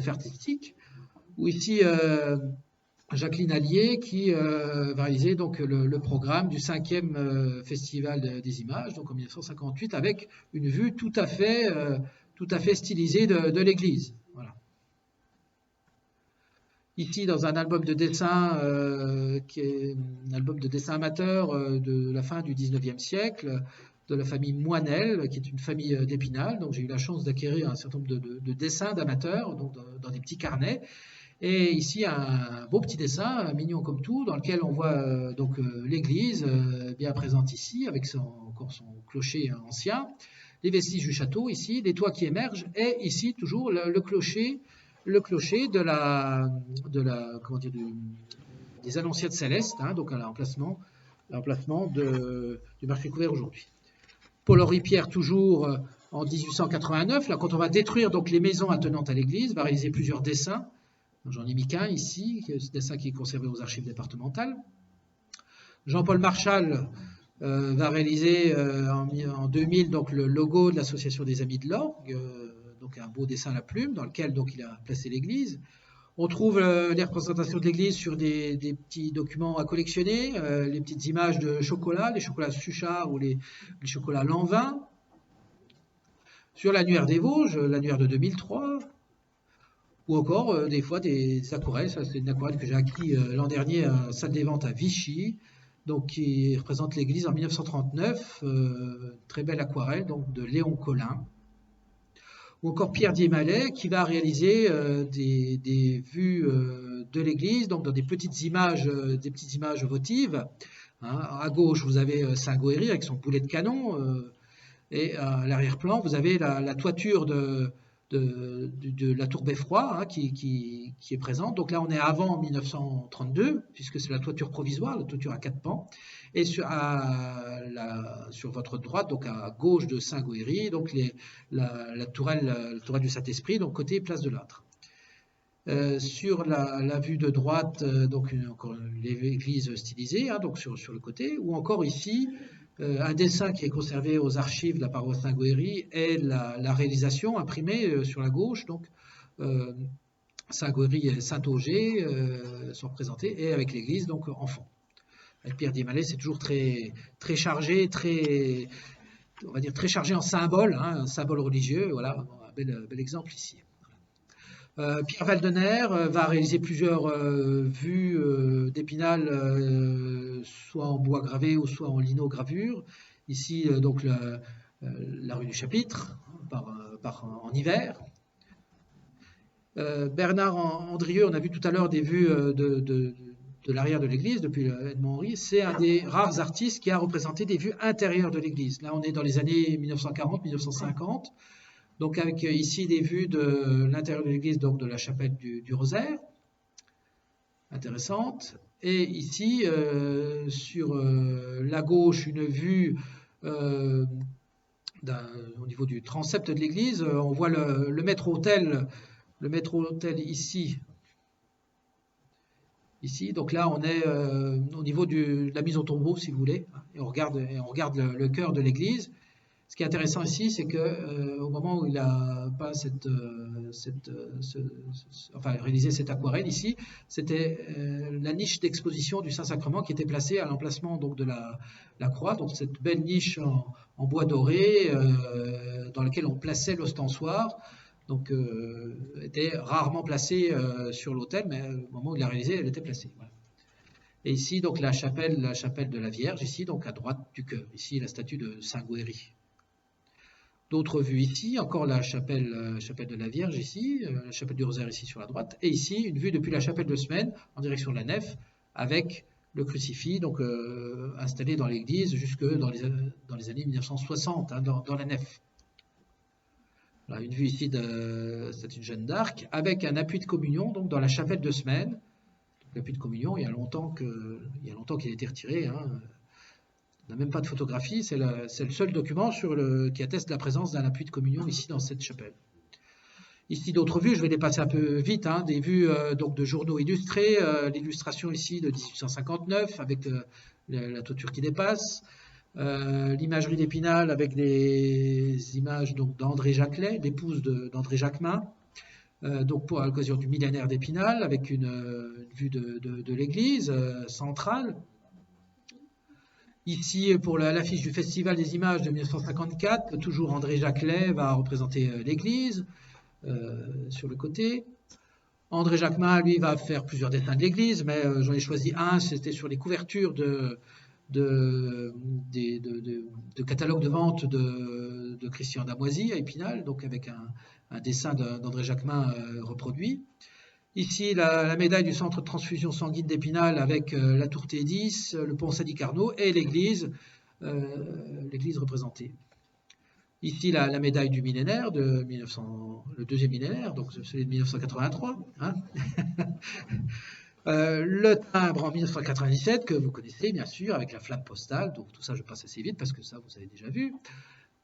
artistique. Ou ici, Jacqueline Allier, qui va réaliser donc le programme du 5e Festival des images, donc en 1958, avec une vue tout à fait stylisée de l'église. Voilà. Ici, dans un album de dessin qui est un album de dessin amateur de la fin du 19e siècle, de la famille Moinel, qui est une famille d'Épinal. Donc j'ai eu la chance d'acquérir un certain nombre de dessins d'amateurs, donc dans des petits carnets. Et ici, un beau petit dessin, mignon comme tout, dans lequel on voit donc l'église bien présente ici, avec encore son clocher ancien, les vestiges du château ici, les toits qui émergent, et ici toujours le clocher comment dire, des Annonciades Célestes, hein, donc à l'emplacement du marché couvert aujourd'hui. Paul-Henri Pierre, toujours en 1889, là, quand on va détruire donc les maisons attenantes à l'église, va réaliser plusieurs dessins. J'en ai mis qu'un ici, ce dessin qui est conservé aux archives départementales. Jean-Paul Marchal va réaliser en 2000 donc le logo de l'Association des Amis de l'Orgue, donc un beau dessin à la plume dans lequel donc il a placé l'église. On trouve les représentations de l'église sur des petits documents à collectionner, les petites images de chocolat, les chocolats Suchard ou les chocolats Lanvin. Sur l'annuaire des Vosges, l'annuaire de 2003, ou encore des fois des aquarelles. Ça, c'est une aquarelle que j'ai acquis l'an dernier à la salle des ventes à Vichy, donc qui représente l'église en 1939, très belle aquarelle donc de Léon Collin. Ou encore Pierre Diemalet qui va réaliser des vues de l'église, donc dans des petites images votives. Hein. À gauche, vous avez Saint-Goëry avec son boulet de canon, et à l'arrière-plan, vous avez la toiture de la tour Beffroi hein, qui est présente. Donc là, on est avant 1932, puisque c'est la toiture provisoire, la toiture à 4 pans. Et sur votre droite, donc à gauche de Saint-Goëry, donc la tourelle du Saint-Esprit, donc côté place de l'Âtre. Sur la vue de droite, donc encore l'église stylisée, hein, donc sur le côté, ou encore ici, un dessin qui est conservé aux archives de la paroisse Saint-Goëry et la réalisation imprimée sur la gauche, donc Saint-Goëry et Saint-Auger sont représentés, et avec l'église donc en fond. Avec Pierre Diemalet, c'est toujours très chargé, on va dire très chargé en symboles, hein, un symbole religieux. Voilà, un bel exemple ici. Pierre Valdener va réaliser plusieurs vues d'Épinal, soit en bois gravé ou soit en linogravure. Ici, donc la rue du Chapitre, en hiver. Bernard Andrieux, on a vu tout à l'heure des vues de l'arrière de l'église, depuis Edmond Henry. C'est un des rares artistes qui a représenté des vues intérieures de l'église. Là, on est dans les années 1940-1950. Donc avec ici des vues de l'intérieur de l'église, donc de la chapelle du Rosaire, intéressante. Et ici, sur la gauche, une vue au niveau du transept de l'église. On voit le maître-autel ici. Ici, donc là, on est au niveau de la mise au tombeau, si vous voulez, et on regarde le cœur de l'église. Ce qui est intéressant ici, c'est que au moment où il a pas réalisé cette aquarelle ici, c'était la niche d'exposition du Saint-Sacrement qui était placée à l'emplacement donc de la croix, donc cette belle niche en bois doré dans laquelle on plaçait l'ostensoir. Donc était rarement placée sur l'autel, mais au moment où il l'a réalisé, elle était placée. Voilà. Et ici donc la chapelle de la Vierge, ici donc à droite du chœur. Ici la statue de Saint-Goëry. D'autres vues ici, encore la chapelle de la Vierge ici, la chapelle du Rosaire ici sur la droite, et ici une vue depuis la chapelle de Semaine en direction de la nef avec le crucifix donc installé dans l'église jusque dans les années 1960 hein, dans la nef. Voilà, une vue ici de statue de Jeanne d'Arc avec un appui de communion donc dans la chapelle de Semaine. L'appui de communion, il y a longtemps qu'il a été retiré. Hein. On n'a même pas de photographie, c'est le seul document qui atteste la présence d'un appui de communion ici dans cette chapelle. Ici, d'autres vues, je vais les passer un peu vite, hein, des vues donc de journaux illustrés, l'illustration ici de 1859 avec la toiture qui dépasse, l'imagerie d'Épinal avec des images donc d'André Jacquelet, l'épouse d'André Jacquemin, donc à l'occasion du millénaire d'Épinal, avec une vue de l'église centrale. Ici, pour l'affiche du Festival des images de 1954, toujours André Jacquelet va représenter l'église sur le côté. André Jacquemin, lui, va faire plusieurs dessins de l'église, mais j'en ai choisi un, c'était sur les couvertures de catalogue de vente de Christian Damoisy à Épinal, donc avec un dessin d'André Jacquemin reproduit. Ici, la médaille du centre de transfusion sanguine d'Épinal avec la tour T10, le pont Sadi-Carnot et l'église représentée. Ici, la médaille du millénaire, le deuxième millénaire, donc celui de 1983. Hein. Le timbre en 1997, que vous connaissez bien sûr, avec la flamme postale, donc tout ça je passe assez vite parce que ça vous avez déjà vu.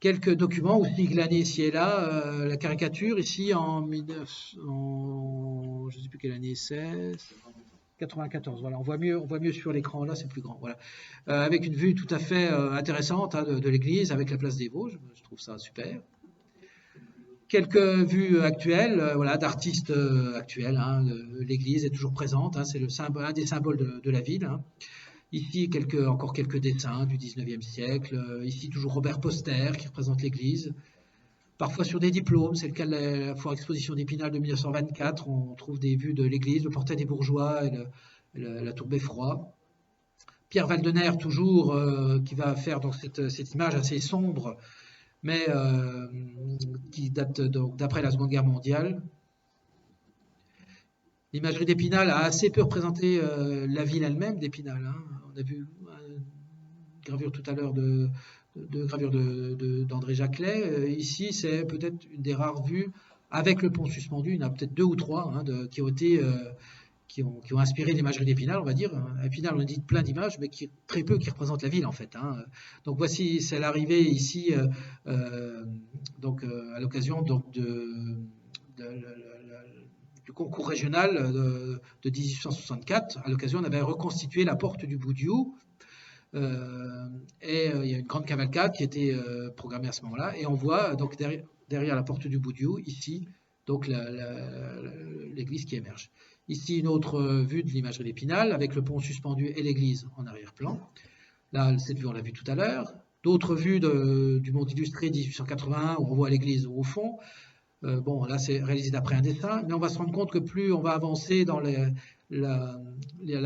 Quelques documents aussi glanés ici et là, la caricature ici en je ne sais plus quelle année c'est, 94, voilà, on voit mieux sur l'écran, là c'est plus grand, voilà. Avec une vue tout à fait intéressante hein, de l'église, avec la place des Vosges, je trouve ça super. Quelques vues actuelles, voilà, d'artistes actuels, hein, l'église est toujours présente, hein, c'est un des symboles de la ville. Hein. Ici, encore quelques dessins du 19e siècle, ici toujours Robert Poster qui représente l'église. Parfois sur des diplômes, c'est le cas de la foire exposition d'Épinal de 1924, on trouve des vues de l'église, le portrait des bourgeois et la tour Beffroi. Pierre Valdener, toujours, qui va faire donc cette image assez sombre, mais qui date donc d'après la Seconde Guerre mondiale. L'imagerie d'Épinal a assez peu représenté la ville elle-même d'Épinal. Hein. On a vu une gravure tout à l'heure gravure d'André Jacquelet. Ici, c'est peut-être une des rares vues avec le pont suspendu. Il y en a peut-être 2 ou 3 hein, qui ont inspiré l'imagerie d'Épinal, on va dire. À Épinal, on a dit plein d'images, mais très peu qui représentent la ville, en fait. Hein. Donc voici, c'est l'arrivée ici, donc à l'occasion du concours régional de 1864. À l'occasion, on avait reconstitué la porte du Boudiou. Et il y a une grande cavalcade qui était programmée à ce moment-là. Et on voit donc derrière la porte du Boudiou, ici, donc l'église qui émerge. Ici, une autre vue de l'imagerie d'Épinal, avec le pont suspendu et l'église en arrière-plan. Là, cette vue, on l'a vue tout à l'heure. D'autres vues du monde illustré 1881, où on voit l'église au fond. Bon, là, c'est réalisé d'après un dessin, mais on va se rendre compte que plus on va avancer dans la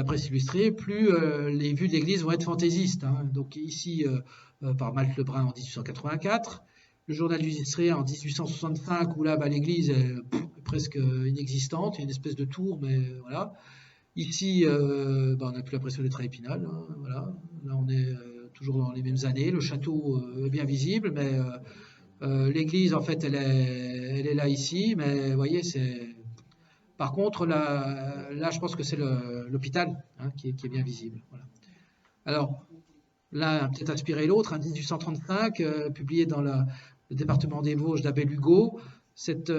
presse illustrée, plus les vues de l'église vont être fantaisistes. Hein. Donc ici, par Malte Lebrun en 1884, le journal illustré en 1865, où là, l'église est presque inexistante, il y a une espèce de tour, mais voilà. Ici, on n'a plus l'impression d'être à Épinal. Hein, voilà. Là, on est toujours dans les mêmes années. Le château est bien visible, mais l'église, en fait, elle est là ici, mais vous voyez, c'est. Par contre, là, je pense que c'est l'hôpital hein, qui est bien visible. Voilà. Alors, l'un a peut-être inspiré l'autre. En 1835, publié dans le département des Vosges d'Abel Hugo, cette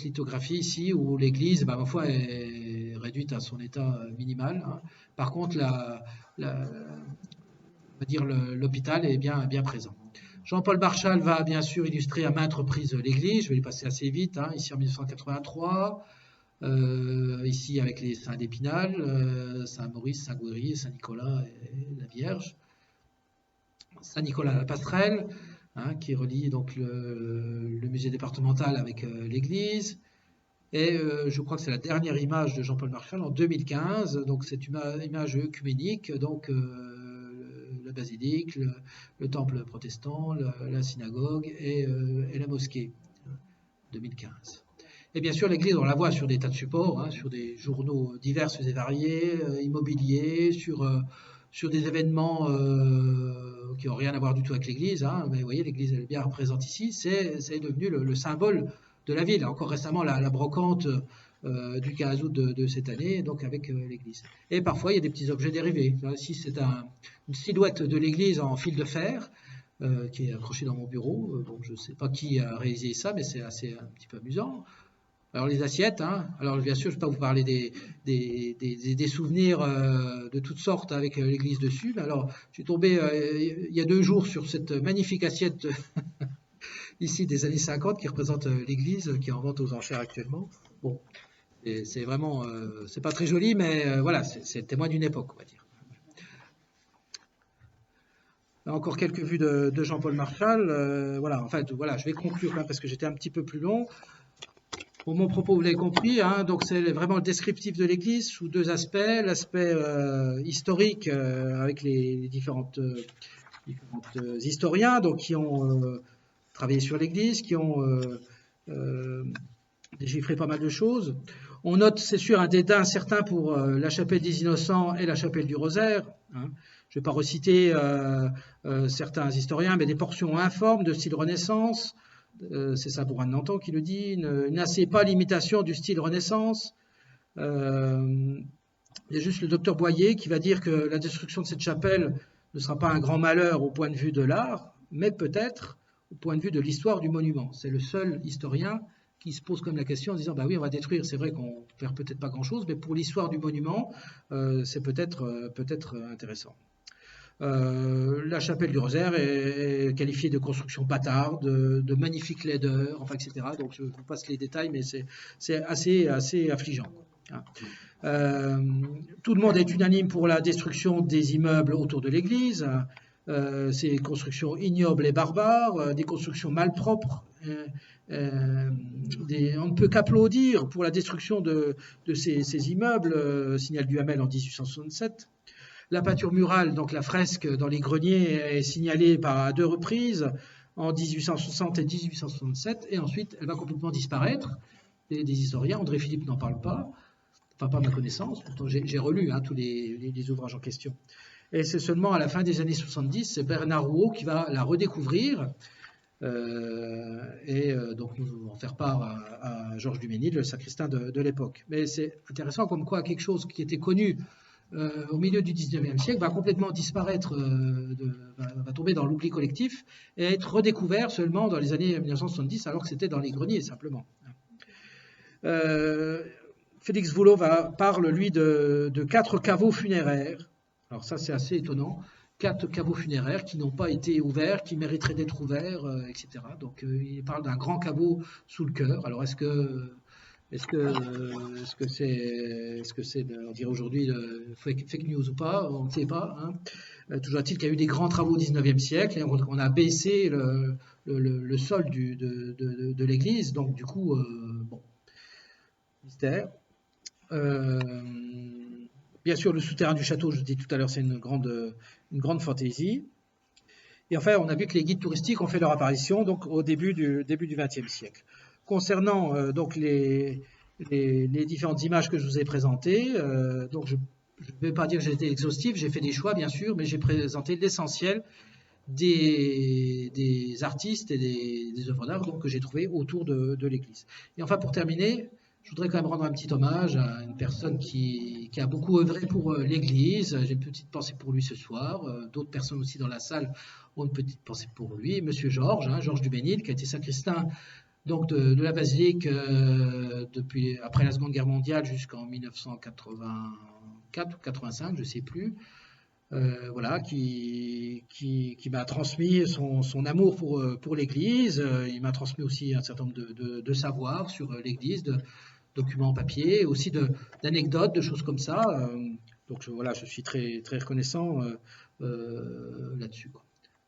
lithographie ici, où l'église, ma foi, est réduite à son état minimal. Hein. Par contre, l'hôpital est bien présent. Jean-Paul Marchal va bien sûr illustrer à maintes reprises l'église, je vais les passer assez vite, hein, ici en 1983, ici avec les saints d'Épinal, Saint-Maurice, Saint-Gouéry, Saint-Nicolas et la Vierge. Saint-Nicolas à la passerelle, hein, qui relie donc le musée départemental avec l'église. Et je crois que c'est la dernière image de Jean-Paul Marchal en 2015, donc c'est une image œcuménique, donc la basilique, le temple protestant, la synagogue et la mosquée, 2015. Et bien sûr, l'église, on la voit sur des tas de supports, hein, sur des journaux divers et variés, immobiliers, sur des événements qui n'ont rien à voir du tout avec l'église. Hein, mais vous voyez, l'église elle est bien représentée ici, c'est devenu le symbole de la ville. Encore récemment, la brocante du 15 août de cette année, donc avec l'église. Et parfois, il y a des petits objets dérivés. Là, ici, c'est une silhouette de l'église en fil de fer qui est accrochée dans mon bureau. Bon, je ne sais pas qui a réalisé ça, mais c'est un petit peu amusant. Alors les assiettes, hein. Alors bien sûr, je ne vais pas vous parler des souvenirs de toutes sortes avec l'église dessus. Mais alors, je suis tombé il y a 2 jours sur cette magnifique assiette ici des années 50 qui représente l'église qui est en vente aux enchères actuellement. Bon, c'est vraiment, c'est pas très joli, mais voilà, c'est témoin d'une époque, on va dire. Là, encore quelques vues de Jean-Paul Marchal. Voilà, en fait, voilà, je vais conclure là parce que j'étais un petit peu plus long. Pour mon propos, vous l'avez compris, hein, donc c'est vraiment le descriptif de l'Église sous 2 aspects. L'aspect historique avec les différentes historiens donc, qui ont travaillé sur l'Église, qui ont déchiffré pas mal de choses. On note, c'est sûr, un dédain certain pour la chapelle des Innocents et la chapelle du Rosaire. Hein. Je ne vais pas reciter certains historiens, mais des portions informes de style Renaissance. C'est Sabourin de Nanton qui le dit, n'assez pas l'imitation du style Renaissance. Il y a juste le docteur Boyer qui va dire que la destruction de cette chapelle ne sera pas un grand malheur au point de vue de l'art, mais peut-être au point de vue de l'histoire du monument. C'est le seul historien qui se pose comme la question en disant bah oui, on va détruire, c'est vrai qu'on ne perd peut-être pas grand-chose, mais pour l'histoire du monument, c'est peut-être intéressant. La chapelle du Rosaire est qualifiée de construction bâtarde, de magnifique laideur, enfin, etc. Donc je vous passe les détails, mais c'est assez affligeant. Tout le monde est unanime pour la destruction des immeubles autour de l'église. Ces constructions ignobles et barbares, des constructions malpropres. On ne peut qu'applaudir pour la destruction de ces immeubles, signale Duhamel en 1867. La peinture murale, donc la fresque dans les greniers, est signalée à 2 reprises, en 1860 et 1867, et ensuite elle va complètement disparaître. Des historiens, André Philippe n'en parle pas, enfin pas à ma connaissance, pourtant j'ai relu tous les ouvrages en question. Et c'est seulement à la fin des années 70, c'est Bernard Rouault qui va la redécouvrir, donc nous en faire part à Georges Duménil, le sacristain de l'époque. Mais c'est intéressant comme quoi quelque chose qui était connu au milieu du 19e siècle va complètement disparaître, va tomber dans l'oubli collectif et être redécouvert seulement dans les années 1970 alors que c'était dans les greniers simplement. Félix Voulot parle lui de 4 caveaux funéraires. Alors ça c'est assez étonnant. 4 caveaux funéraires qui n'ont pas été ouverts, qui mériteraient d'être ouverts, etc. Donc il parle d'un grand caveau sous le cœur. Alors est-ce que c'est, on dirait aujourd'hui, fake news ou pas, on ne sait pas. Hein. Toujours est-il qu'il y a eu des grands travaux au XIXe siècle et on a baissé le sol de l'église, donc du coup, bon, mystère. Bien sûr, le souterrain du château, je dis tout à l'heure, c'est une grande fantaisie. Et enfin, on a vu que les guides touristiques ont fait leur apparition donc au début du XXe siècle. Concernant donc les différentes images que je vous ai présentées, donc je ne vais pas dire que j'ai été exhaustif, j'ai fait des choix bien sûr, mais j'ai présenté l'essentiel des artistes et des œuvres d'art que j'ai trouvées autour de l'église. Et enfin pour terminer, je voudrais quand même rendre un petit hommage à une personne qui a beaucoup œuvré pour l'église. J'ai une petite pensée pour lui ce soir. D'autres personnes aussi dans la salle ont une petite pensée pour lui. Monsieur Georges, Georges Duménil, qui a été sacristain donc de la basilique depuis après la Seconde Guerre mondiale jusqu'en 1984 ou 85, je ne sais plus. Voilà, qui m'a transmis son amour pour l'Église. Il m'a transmis aussi un certain nombre de savoirs sur l'Église, de documents en papier, aussi d'anecdotes, de choses comme ça. Donc voilà, je suis très, très reconnaissant là-dessus.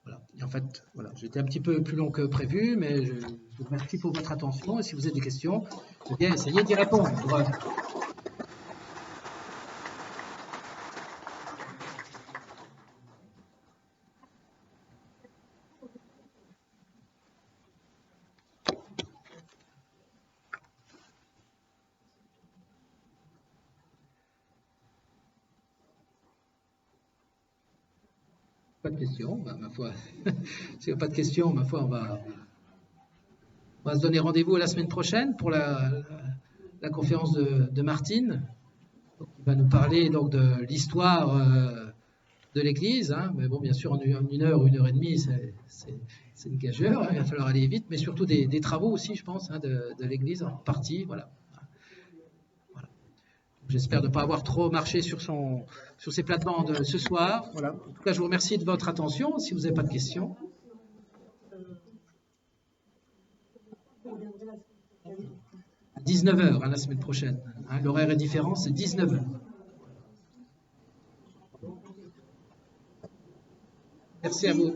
Voilà. Et en fait, voilà, j'étais un petit peu plus long que prévu, mais je vous remercie pour votre attention. Et si vous avez des questions, je vais bien essayer d'y répondre. Pas de questions, ma foi. S'il n'y a pas de questions, ma foi, on va se donner rendez-vous la semaine prochaine pour la conférence de Martine. Donc, il va nous parler donc de l'histoire de l'église, hein. Mais bon, bien sûr, en une heure ou une heure et demie, c'est une gageure, hein. Il va falloir aller vite, mais surtout des travaux aussi, je pense, hein, de l'église en partie. Voilà. Voilà. J'espère ne pas avoir trop marché sur ses plates-bandes ce soir. Voilà. En tout cas, je vous remercie de votre attention. Si vous n'avez pas de questions. À 19h, hein, la semaine prochaine. Hein, l'horaire est différent, c'est 19h. Merci à vous.